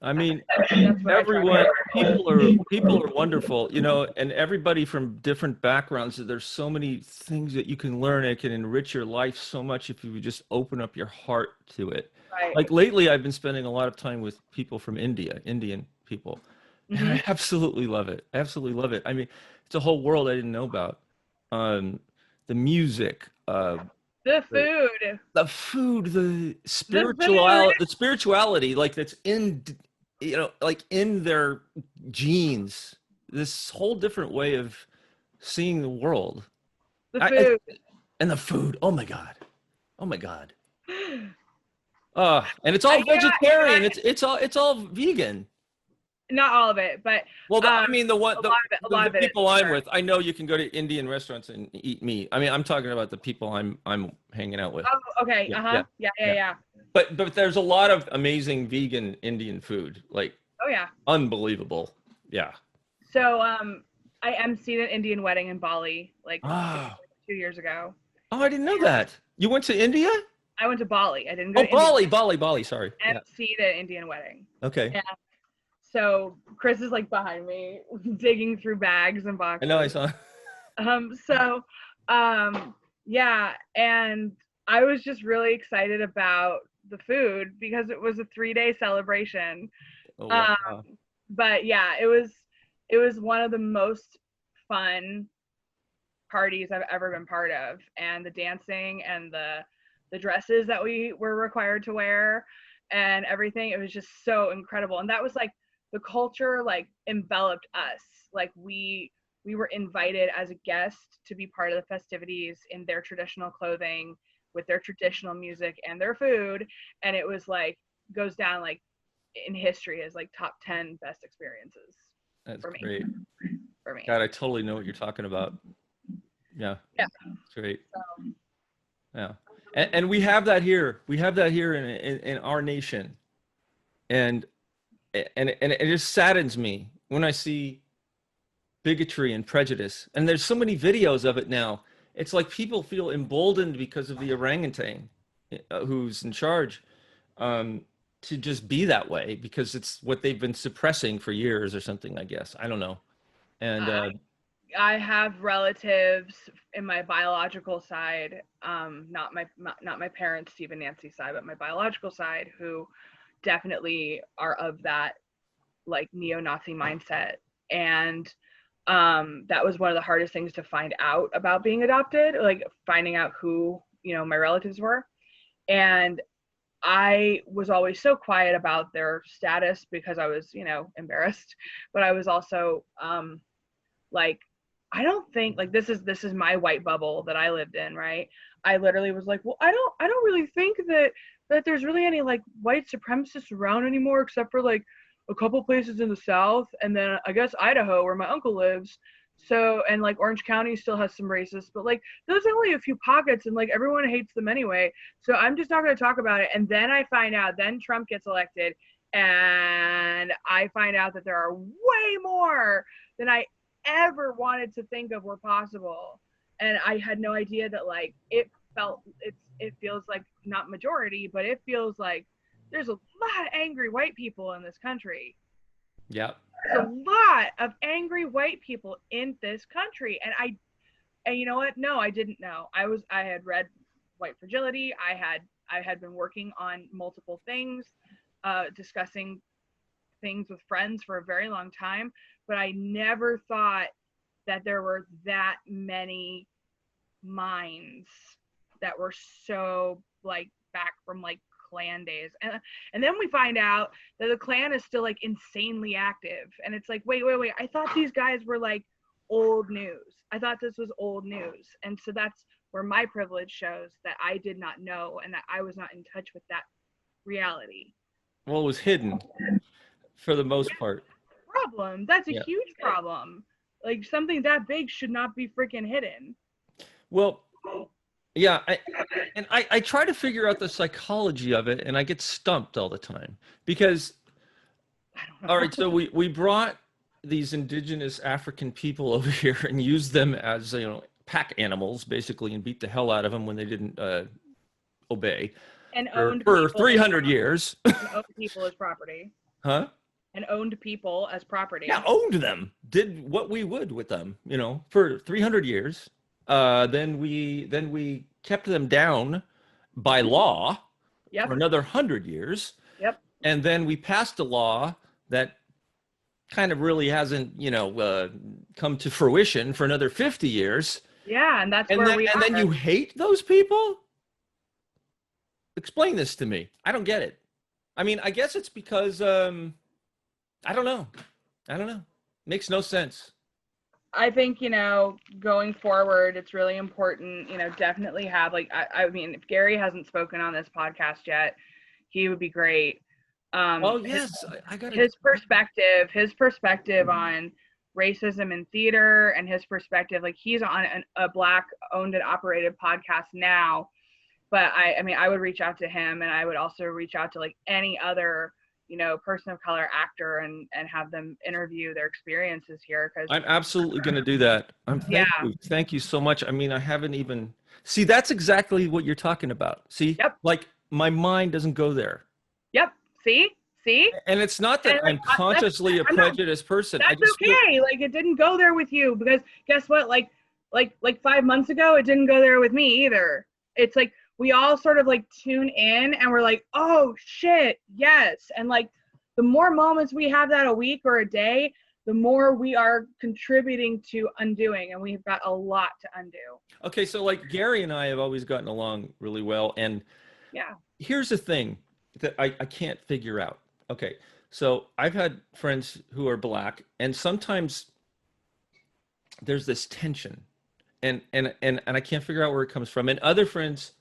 B: I mean,
C: That's what
B: everyone, people are wonderful, and everybody from different backgrounds. There's so many things that you can learn. It can enrich your life so much if you would just open up your heart to it.
C: Right.
B: Like lately, I've been spending a lot of time with people from India, Indian people, and I absolutely love it. I absolutely love it. I mean, it's a whole world I didn't know about. The music,
C: the food,
B: the spirituality, like that's in, like in their genes. This whole different way of seeing the world.
C: the food.
B: And the food. Oh my God. And it's all vegetarian. It's all vegan.
C: Not all of it, but
B: I mean, the people I'm
C: sure.
B: with, I know you can go to Indian restaurants and eat meat. I mean, I'm talking about the people I'm hanging out with.
C: Oh, okay. Yeah.
B: But there's a lot of amazing vegan Indian food, like unbelievable. Yeah.
C: So I emceed an Indian wedding in Bali like 2 years ago.
B: Oh, I didn't know that. You went to India?
C: I went to Bali. I didn't go to
B: Bali, sorry.
C: Emceed an Indian wedding.
B: Okay.
C: Yeah. So Chris is like behind me, digging through bags and boxes.
B: I know, I saw.
C: And I was just really excited about the food because it was a 3-day celebration.
B: Oh, wow.
C: But yeah, it was one of the most fun parties I've ever been part of, and the dancing and the dresses that we were required to wear and everything. It was just so incredible, and that was like the culture like enveloped us. Like we were invited as a guest to be part of the festivities in their traditional clothing with their traditional music and their food, and it was like goes down like in history as like top 10 best experiences.
B: That's
C: for me.
B: Great.
C: For me.
B: God, I totally know what you're talking about. Yeah. It's great.
C: So.
B: Yeah. And we have that here. We have that here in our nation. And it just saddens me when I see bigotry and prejudice. And there's so many videos of it now. It's like people feel emboldened because of the orangutan who's in charge to just be that way because it's what they've been suppressing for years or something, I guess. I don't know. And
C: I have relatives in my biological side, not my parents, Steve and Nancy side, but my biological side, who definitely are of that like neo-Nazi mindset. And that was one of the hardest things to find out about being adopted, like finding out who, my relatives were. And I was always so quiet about their status because I was, embarrassed, but I was also like, I don't think like this is my white bubble that I lived in, right? I literally was like, well, I don't really think that there's really any like white supremacists around anymore, except for like a couple places in the South, and then I guess Idaho where my uncle lives. So, and like Orange County still has some racists, but like there's only a few pockets, and like everyone hates them anyway. So I'm just not going to talk about it. And then I find out, then Trump gets elected, and I find out that there are way more than I ever wanted to think of were possible. And I had no idea that like it feels like not majority, but it feels like there's a lot of angry white people in this country.
B: Yeah.
C: There's a lot of angry white people in this country. And you know what? No, I didn't know. I had read White Fragility. I had been working on multiple things, discussing things with friends for a very long time, but I never thought that there were that many minds that were so like back from like Klan days. And then we find out that the Klan is still like insanely active, and it's like wait, I thought these guys were like old news. I thought this was old news. And so that's where my privilege shows that I did not know and that I was not in touch with that reality.
B: Well, it was hidden for the most part.
C: Problem. That's a huge problem. Like something that big should not be freaking hidden.
B: Well, yeah, I try to figure out the psychology of it, and I get stumped all the time because
C: I don't know.
B: All right, so we brought these indigenous African people over here and used them as, pack animals basically, and beat the hell out of them when they didn't obey
C: And
B: for,
C: owned
B: for
C: people
B: 300 years.
C: and owned people as property.
B: Huh?
C: And owned people as property.
B: Yeah, owned them, did what we would with them, for 300 years. Then we kept them down by law
C: Yep.
B: for another 100 years.
C: Yep.
B: And then we passed a law that kind of really hasn't, come to fruition for another 50 years.
C: Yeah, and that's
B: And
C: where
B: then,
C: we
B: and
C: are.
B: then you hate those people? Explain this to me. I don't get it. I mean, I guess it's because, I don't know. Makes no sense.
C: I think, going forward, it's really important, definitely have, like, I mean, if Gary hasn't spoken on this podcast yet, he would be great.
B: Yes, I got
C: his perspective on racism in theater, and his perspective, like, he's on a Black owned and operated podcast now, but I mean, I would reach out to him, and I would also reach out to, like, any other person of color actor and have them interview their experiences here, because
B: I'm absolutely going to do that. Thank you so much. I mean, I haven't even see, that's exactly what you're talking about. See,
C: Yep.
B: Like, my mind doesn't go there.
C: Yep. See,
B: And it's not that I'm consciously a prejudiced person.
C: that's okay. Like, it didn't go there with you, because guess what? Like 5 months ago, it didn't go there with me either. It's like, we all sort of like tune in and we're like, oh shit, yes. And like, the more moments we have that a week or a day, the more we are contributing to undoing, and we've got a lot to undo.
B: Okay, so like Gary and I have always gotten along really well. And
C: yeah,
B: here's the thing that I can't figure out. Okay, so I've had friends who are Black, and sometimes there's this tension, and I can't figure out where it comes from. And other friends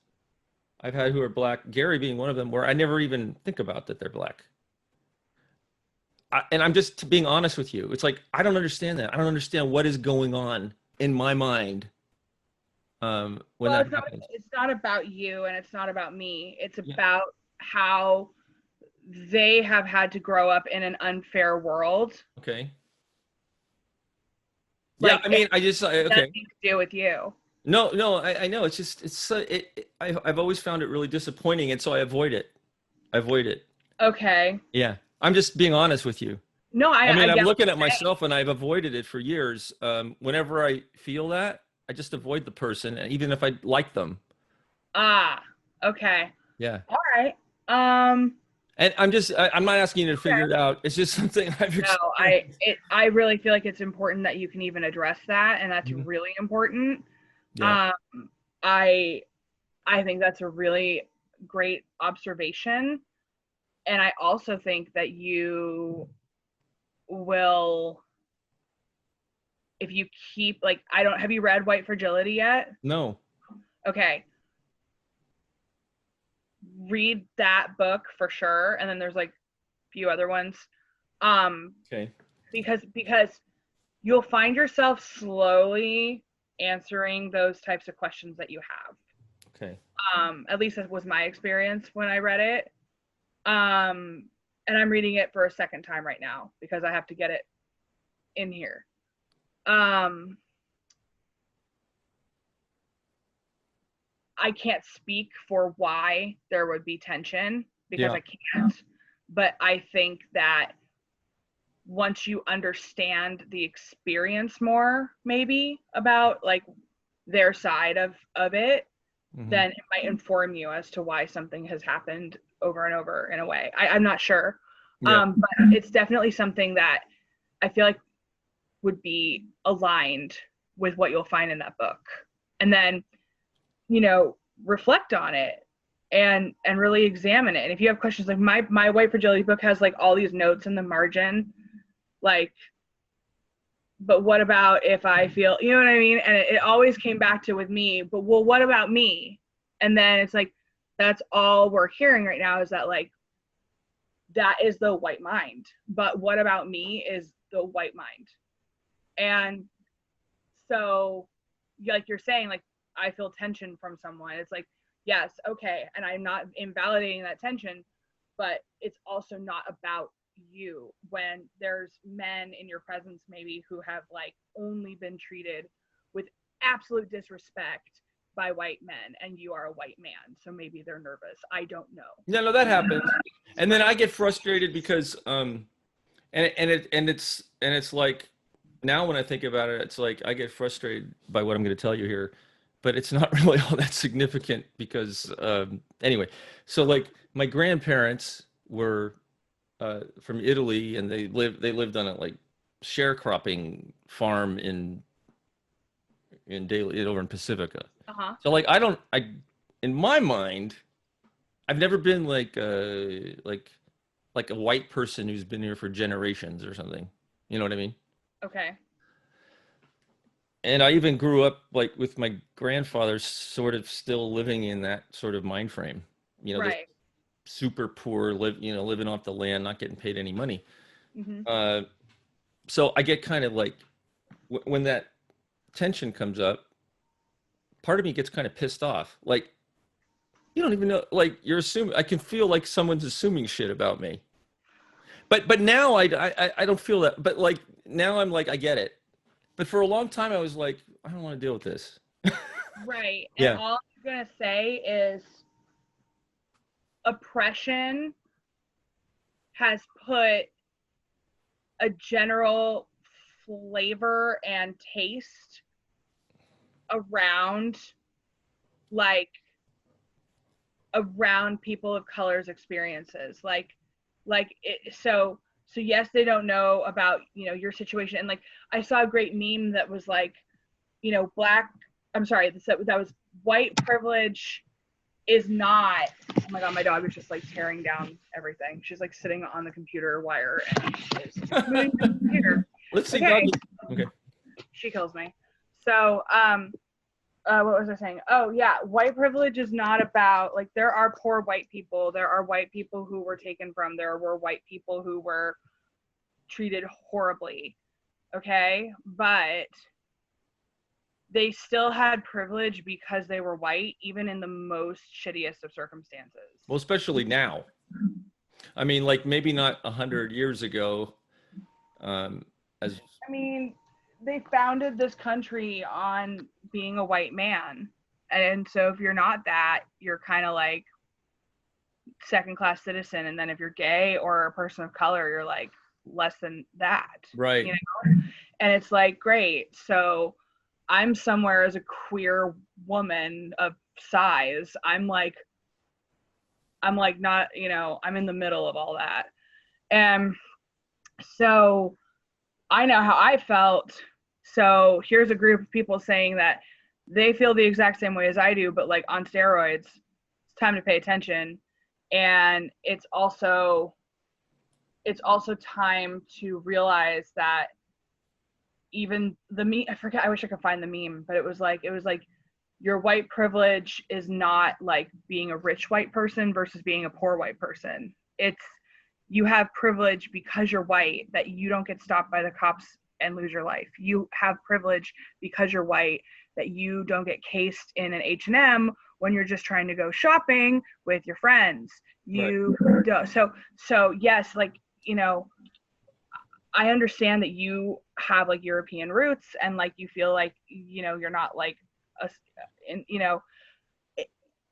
B: I've had who are Black, Gary being one of them, where I never even think about that they're Black. And I'm just being honest with you. It's like, I don't understand that. I don't understand what is going on in my mind when that happens.
C: It's not about you, and it's not about me. It's about how they have had to grow up in an unfair world.
B: Okay.
C: Like,
B: yeah, I mean, I just okay.
C: Nothing to do with you.
B: No, I know. It's just I've always found it really disappointing, and so I avoid it.
C: Okay.
B: Yeah, I'm just being honest with you.
C: No,
B: I mean, I'm looking at myself, and I've avoided it for years. Whenever I feel that, I just avoid the person, even if I like them.
C: Ah, okay.
B: Yeah.
C: All right.
B: And I'm not asking you to figure it out. It's just something I've experienced.
C: No, I really feel like it's important that you can even address that, and that's really important.
B: Yeah.
C: I think that's a really great observation, and I also think that you will, if you keep, like, have you read White Fragility yet?
B: No.
C: Okay. Read that book for sure, and then there's like a few other ones.
B: Okay.
C: Because you'll find yourself slowly answering those types of questions that you have.
B: Okay.
C: At least that was my experience when I read it. And I'm reading it for a second time right now because I have to get it in here. I can't speak for why there would be tension, because I can't. But I think that once you understand the experience more, maybe about like their side of it, then it might inform you as to why something has happened over and over in a way. I'm not sure. But it's definitely something that I feel like would be aligned with what you'll find in that book. And then, reflect on it and really examine it. And if you have questions, like my White Fragility book has like all these notes in the margin, like, but what about if I feel, you know what I mean? And it always came back to with me, but well, what about me? And then it's like, that's all we're hearing right now, is that like, that is the white mind, but what about me is the white mind. And so like you're saying, like, I feel tension from someone. It's like, yes, okay. And I'm not invalidating that tension, but it's also not about you when there's men in your presence maybe who have like only been treated with absolute disrespect by white men, and you are a white man, so maybe they're nervous. I don't know.
B: Yeah, no, that happens. And then I get frustrated because and it's like, now when I think about it, it's like I get frustrated by what I'm going to tell you here, but it's not really all that significant because anyway. So like my grandparents were from Italy, and they lived on a like sharecropping farm in over in Pacifica. So like in my mind, I've never been like a white person who's been here for generations or something. You know what I mean?
C: Okay.
B: And I even grew up like with my grandfather sort of still living in that sort of mind frame. You know,
C: Right.
B: super poor, living off the land, not getting paid any money.
C: Mm-hmm.
B: So I get kind of like when that tension comes up, part of me gets kind of pissed off. Like, you don't even know, like you're assuming, I can feel like someone's assuming shit about me. But now I don't feel that. But like now I'm like, I get it. But for a long time I was like, I don't want to deal with this.
C: Right.
B: Yeah.
C: And all I'm going to say is oppression has put a general flavor and taste around people of color's experiences, so yes, they don't know about your situation, and like I saw a great meme that was like, that was white privilege is not, oh my god, my dog is just like tearing down everything. She's like sitting on the computer wire and is moving the computer.
B: Let's see.
C: Okay.
B: Okay.
C: She kills me. So what was I saying? Oh yeah, white privilege is not about, like, there are poor white people, there are white people who were taken from, there were white people who were treated horribly, okay, but they still had privilege because they were white, even in the most shittiest of circumstances.
B: Well, especially now. I mean, like maybe not 100 years ago.
C: They founded this country on being a white man. And so if you're not that, you're kind of like second-class citizen. And then if you're gay or a person of color, you're like less than that.
B: Right.
C: And it's like, great. So I'm somewhere as a queer woman of size. I'm like not, I'm in the middle of all that. And so I know how I felt. So here's a group of people saying that they feel the exact same way as I do, but like on steroids. It's time to pay attention. And it's also time to realize that even the meme, I wish I could find the meme, but it was like your white privilege is not like being a rich white person versus being a poor white person. It's, you have privilege because you're white, that you don't get stopped by the cops and lose your life. You have privilege because you're white, that you don't get cased in an H&M when you're just trying to go shopping with your friends. You don't. So yes, like, I understand that you have like European roots and like you feel like, you're not like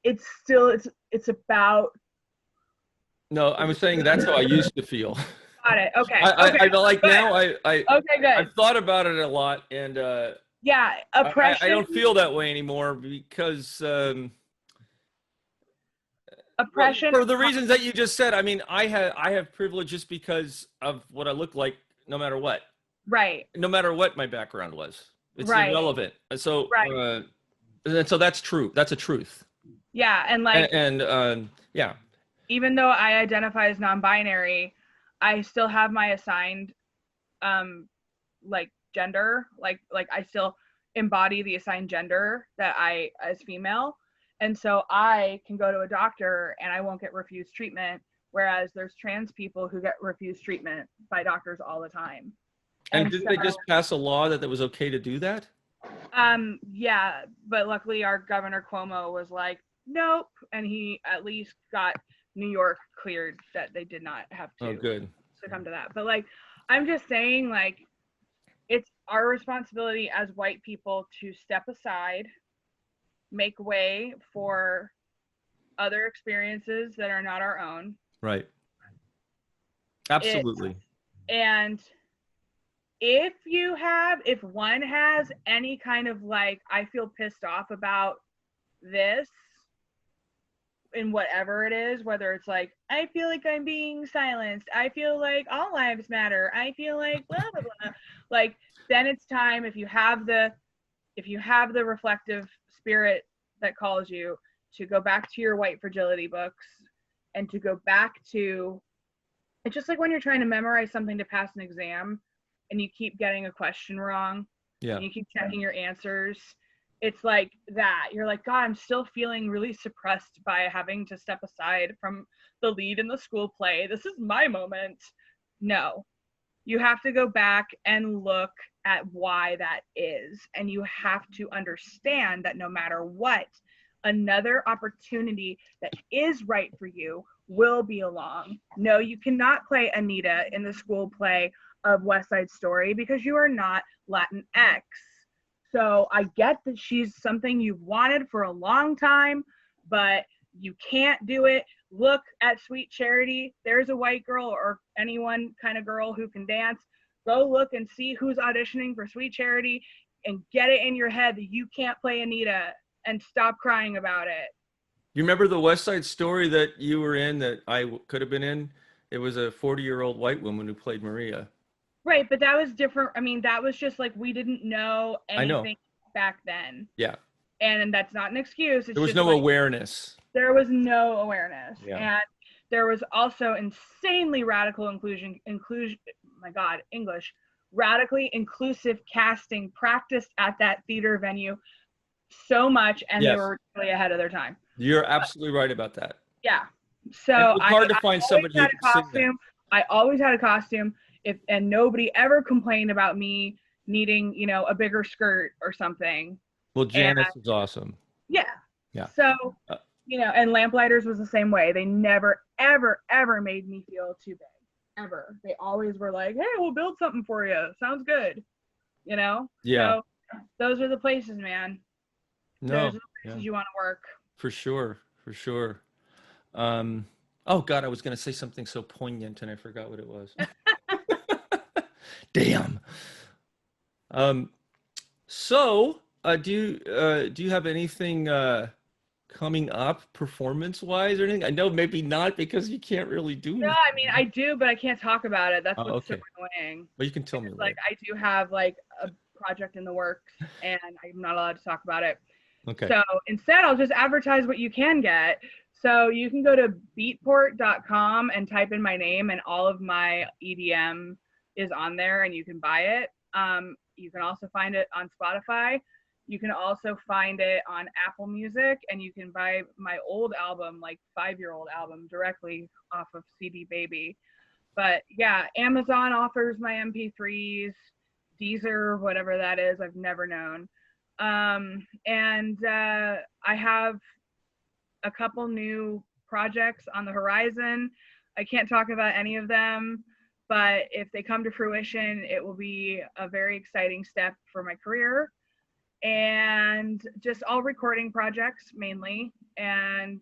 C: it's still, it's about.
B: No, I was saying that's how I used to feel.
C: Got it. Okay.
B: I like good. Now
C: okay, good.
B: I've thought about it a lot, and
C: yeah, oppression.
B: I don't feel that way anymore because
C: oppression,
B: for the reasons that you just said. I mean, I have privilege just because of what I look like, no matter what.
C: Right.
B: No matter what my background was, it's
C: right.
B: irrelevant. So
C: right.
B: And so that's true. That's a truth.
C: Yeah, and like
B: yeah.
C: Even though I identify as non-binary, I still have my assigned like gender, like I still embody the assigned gender that I as female, and so I can go to a doctor and I won't get refused treatment, whereas there's trans people who get refused treatment by doctors all the time.
B: And didn't they just pass a law that it was okay to do that?
C: Yeah, but luckily our Governor Cuomo was like, nope, and he at least got New York cleared that they did not have to.
B: Oh, good.
C: to come to that. But like, I'm just saying, like, it's our responsibility as white people to step aside, make way for other experiences that are not our own.
B: Right. Absolutely.
C: And if one has any kind of like, I feel pissed off about this in whatever it is, whether it's like, I feel like I'm being silenced, I feel like all lives matter, I feel like blah blah blah, like, then it's time, if you have the reflective spirit that calls you, to go back to your white fragility books and to go back to, it's just like when you're trying to memorize something to pass an exam and you keep getting a question wrong, and you keep checking your answers. It's like that. You're like, God, I'm still feeling really suppressed by having to step aside from the lead in the school play. This is my moment. No, you have to go back and look at why that is. And you have to understand that no matter what, another opportunity that is right for you will be along. No, you cannot play Anita in the school play of West Side Story because you are not Latinx. So I get that she's something you've wanted for a long time, but you can't do it. Look at Sweet Charity. There's a white girl or anyone kind of girl who can dance. Go look and see who's auditioning for Sweet Charity and get it in your head that you can't play Anita, and stop crying about it.
B: You remember the West Side Story that you were in that I could have been in? It was a 40-year-old white woman who played Maria.
C: Right, but that was different. I mean, that was just like, we didn't know anything back then.
B: Yeah.
C: And that's not an excuse. It's
B: there was
C: just
B: no
C: like,
B: awareness.
C: There was no awareness.
B: Yeah.
C: And there was also insanely radical radically inclusive casting practiced at that theater venue so much, and they were really ahead of their time.
B: You're absolutely right about that.
C: Yeah. So
B: it's hard to find somebody who can sing that.
C: I always had a costume. And nobody ever complained about me needing, a bigger skirt or something.
B: Well, Janice was awesome.
C: Yeah.
B: Yeah.
C: So, and Lamplighters was the same way. They never, ever, ever made me feel too big. Ever. They always were like, hey, we'll build something for you. Sounds good.
B: Yeah.
C: So those are the places, man.
B: No.
C: Those are the places you want to work.
B: For sure. For sure. Oh, God, I was going to say something so poignant and I forgot what it was. Damn. So do you have anything coming up performance-wise or anything? I know maybe not because you can't really do anything.
C: No, I mean, I do, but I can't talk about it. That's what's so annoying.
B: Well, you can tell me later.
C: Like, I do have like a project in the works and I'm not allowed to talk about it.
B: Okay.
C: So instead, I'll just advertise what you can get. So you can go to beatport.com and type in my name, and all of my EDM is on there and you can buy it. You can also find it on Spotify. You can also find it on Apple Music, and you can buy my old album, like 5-year-old album, directly off of CD Baby. But yeah, Amazon offers my MP3s, Deezer, whatever that is, I've never known. And I have a couple new projects on the horizon. I can't talk about any of them, but if they come to fruition, it will be a very exciting step for my career. And just all recording projects mainly, and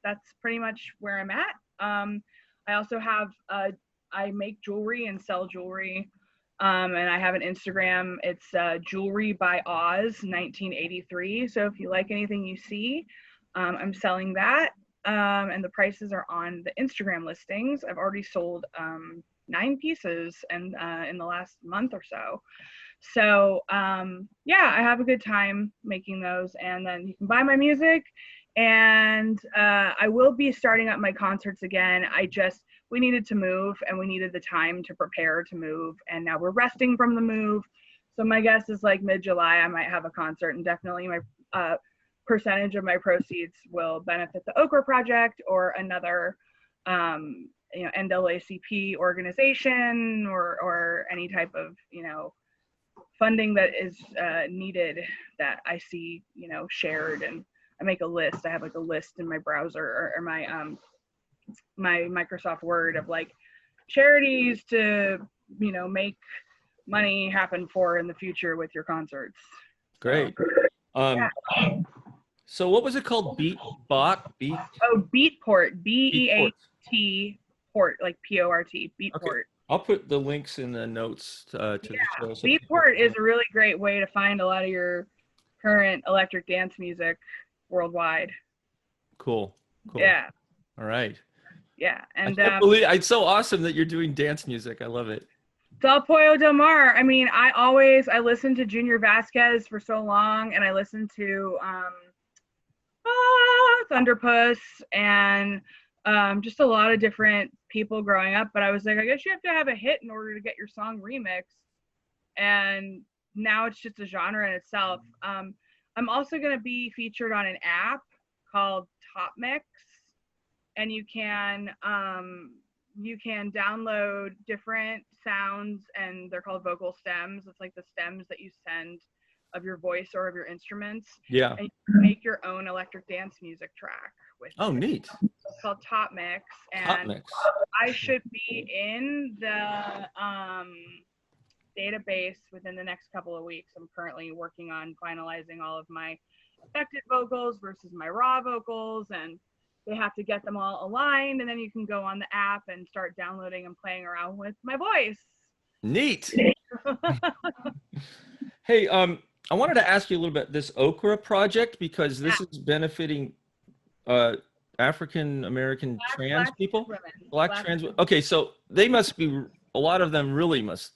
C: that's pretty much where I'm at. I also have I make jewelry and sell jewelry, and I have an Instagram. It's Jewelry by Oz 1983. So if you like anything you see, I'm selling that, and the prices are on the Instagram listings. I've already sold 9 pieces and in the last month or so. So yeah, I have a good time making those, and then you can buy my music, and I will be starting up my concerts again. We needed to move, and we needed the time to prepare to move, and now we're resting from the move. So my guess is like mid-July I might have a concert, and definitely my percentage of my proceeds will benefit the Okra Project or another NAACP organization or any type of funding that is needed that I see shared. And I make a list. I have like a list in my browser or my my Microsoft Word of like charities to, make money happen for in the future with your concerts.
B: Great.
C: Yeah.
B: So what was it called? Beat?
C: Oh, Beatport. B-E-A-T port, like P-O-R-T. Beatport.
B: Okay. I'll put the links in the notes to the show. So
C: Beatport is a really great way to find a lot of your current electric dance music worldwide.
B: Cool.
C: Yeah.
B: All right.
C: Yeah. And
B: I can't believe it's so awesome that you're doing dance music. I love it.
C: Del Pollo Del Mar. I mean, I listened to Junior Vasquez for so long, and I listened to Thunderpuss and just a lot of different people growing up. But I was like, I guess you have to have a hit in order to get your song remixed. And now it's just a genre in itself. I'm also going to be featured on an app called Top Mix, and you can download different sounds, and they're called vocal stems. It's like the stems that you send of your voice or of your instruments.
B: Yeah.
C: And you can make your own electric dance music track with it.
B: Neat.
C: It's called Top Mix, and
B: Top Mix.
C: I should be in the database within the next couple of weeks. I'm currently working on finalizing all of my affected vocals versus my raw vocals, and they have to get them all aligned, and then you can go on the app and start downloading and playing around with my voice.
B: Neat. Hey, I wanted to ask you a little bit this Okra project, because this is benefiting African American trans people, black trans. Okay, so they must be, a lot of them really must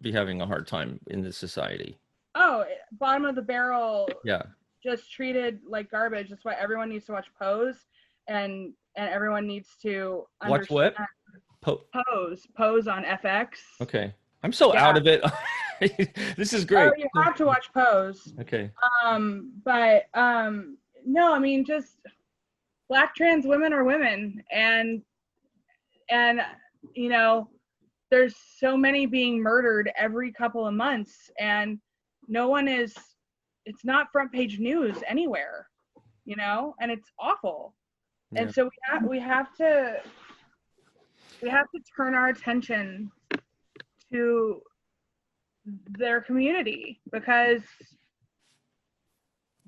B: be having a hard time in this society.
C: Oh, bottom of the barrel.
B: Yeah.
C: Just treated like garbage. That's why everyone needs to watch Pose, and everyone needs to
B: watch what?
C: Pose on FX.
B: Okay, I'm so out of it. This is great.
C: Oh, you have to watch Pose.
B: Okay.
C: No, I mean, just black trans women are women, and there's so many being murdered every couple of months, and it's not front page news anywhere, and it's awful. Yeah. And so we have to turn our attention to their community, because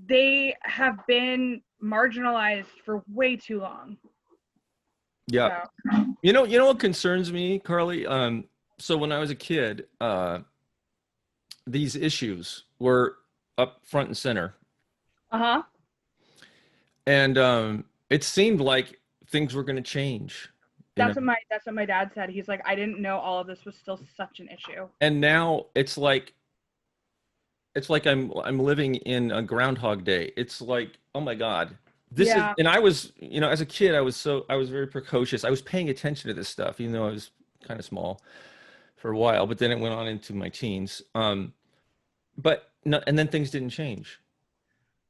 C: they have been marginalized for way too long.
B: Yeah. So. You know what concerns me, Carly? So when I was a kid, these issues were up front and center.
C: Uh-huh.
B: And it seemed like things were going to change.
C: That's what my dad said. He's like, I didn't know all of this was still such an issue. And
B: now it's like I'm living in a Groundhog Day. It's like, oh my God. This is, and I was, as a kid, I was very precocious. I was paying attention to this stuff, even though I was kind of small for a while, but then it went on into my teens. But no, and then things didn't change.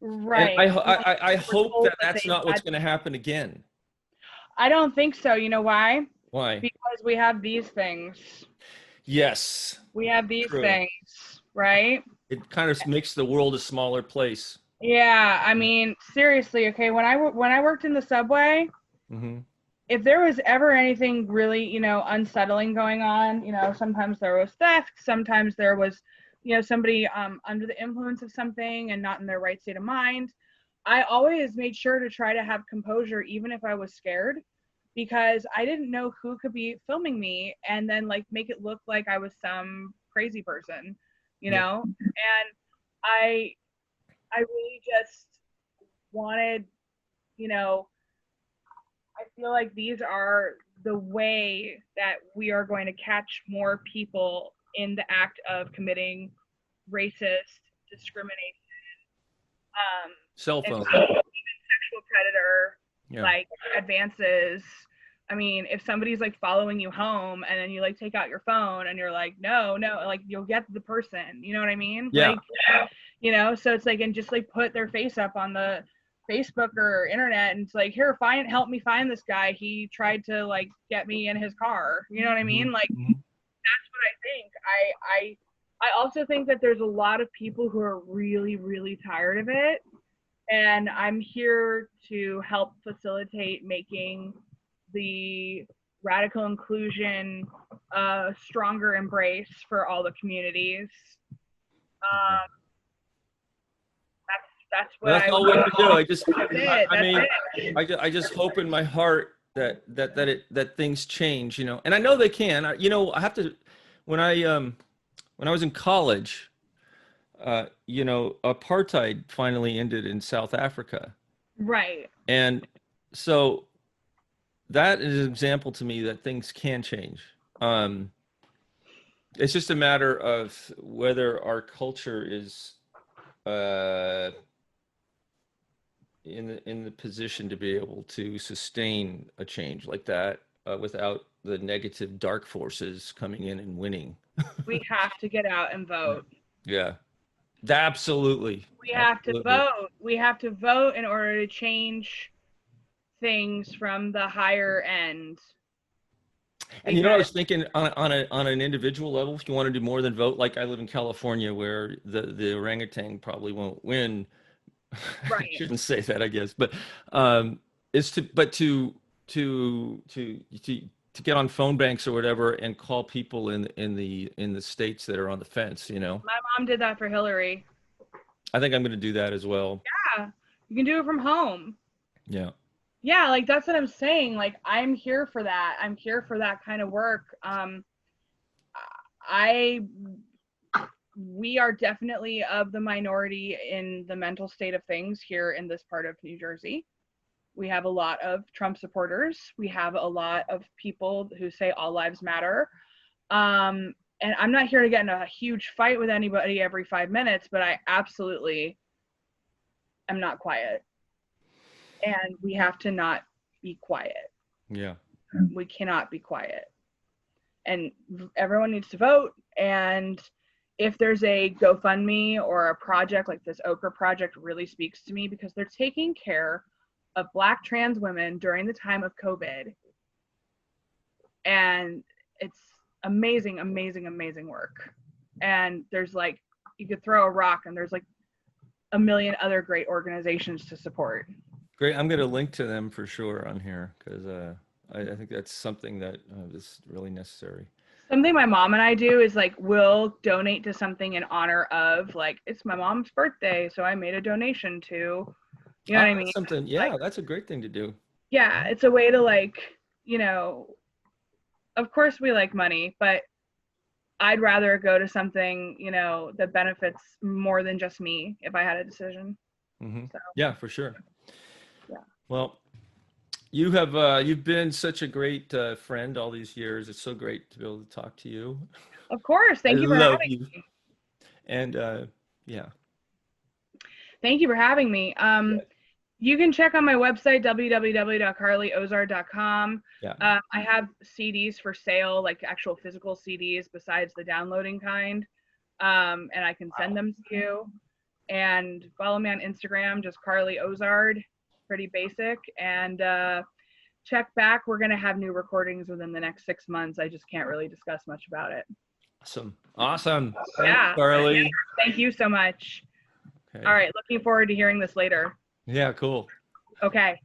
C: Right.
B: And I hope that that's not what's going to happen again.
C: I don't think so. You know why?
B: Why?
C: Because we have these things.
B: Yes.
C: We have these things, right?
B: It kind of makes the world a smaller place.
C: Yeah, I mean, seriously, okay, when I worked in the subway,
B: mm-hmm.
C: If there was ever anything really, unsettling going on, sometimes there was theft, sometimes there was, somebody under the influence of something and not in their right state of mind. I always made sure to try to have composure, even if I was scared, because I didn't know who could be filming me and then make it look like I was some crazy person, and I really just wanted, I feel like these are the way that we are going to catch more people in the act of committing racist discrimination,
B: cell phone,
C: even sexual predator, advances. I mean, if somebody's following you home and then you take out your phone and you're like, no, you'll get the person, you know what I mean?
B: Yeah.
C: So it's and just put their face up on the Facebook or internet and it's here, help me find this guy. He tried to get me in his car. You know what I mean?
B: Mm-hmm.
C: That's what I think. I also think that there's a lot of people who are really, really tired of it. And I'm here to help facilitate making the radical inclusion, stronger embrace for all the communities. That's what
B: That's all we can do.
C: That's
B: I just hope in my heart that things change, you know. And I know they can. I have to. When I was in college, apartheid finally ended in South Africa.
C: Right.
B: And so that is an example to me that things can change. It's just a matter of whether our culture is in the position to be able to sustain a change like that without the negative dark forces coming in and winning.
C: We have to get out and vote.
B: Yeah, absolutely.
C: We have to vote. We have to vote in order to change things from the higher end.
B: And you know, I was thinking on an individual level, if you want to do more than vote, like I live in California, where the orangutan probably won't win.
C: Right.
B: I shouldn't say that, I guess, but is to get on phone banks or whatever and call people in the states that are on the fence. You know,
C: my mom did that for Hillary.
B: I think I'm going to do that as well.
C: Yeah, you can do it from home.
B: Yeah.
C: Yeah, like that's what I'm saying. Like I'm here for that. I'm here for that kind of work. We are definitely of the minority in the mental state of things here in this part of New Jersey. We have a lot of Trump supporters. We have a lot of people who say all lives matter. And I'm not here to get in a huge fight with anybody every 5 minutes, but I absolutely am not quiet. And we have to not be quiet.
B: Yeah.
C: We cannot be quiet. And everyone needs to vote. And if there's a GoFundMe or a project like this Ochre project really speaks to me because they're taking care of Black trans women during the time of COVID. And it's amazing, amazing, amazing work. And there's like, you could throw a rock and there's like a million other great organizations to support.
B: Great. I'm going to link to them for sure on here because I think that's something that is really necessary.
C: Something my mom and I do is like we'll donate to something in honor of like it's my mom's birthday, so I made a donation to, you know what I mean?
B: Something, yeah,
C: like,
B: that's a great thing to do.
C: Yeah, it's a way to like, you know, of course we like money, but I'd rather go to something, you know, that benefits more than just me if I had a decision.
B: Mm-hmm.
C: So.
B: Yeah, for sure.
C: Yeah.
B: Well, you've been such a great friend all these years. It's so great to be able to talk to you.
C: Of course. Thank you for having me.
B: And yeah.
C: Thank you for having me. You can check on my website, www.carlyozard.com.
B: Yeah.
C: I have CDs for sale, like actual physical CDs besides the downloading kind. And I can send them to you. And follow me on Instagram, just Carly Ozard. Pretty basic. And check back. We're going to have new recordings within the next 6 months. I just can't really discuss much about it.
B: Awesome.
C: Yeah.
B: Carly.
C: Yeah. Thank you so much.
B: Okay.
C: All right. Looking forward to hearing this later.
B: Yeah, cool.
C: Okay.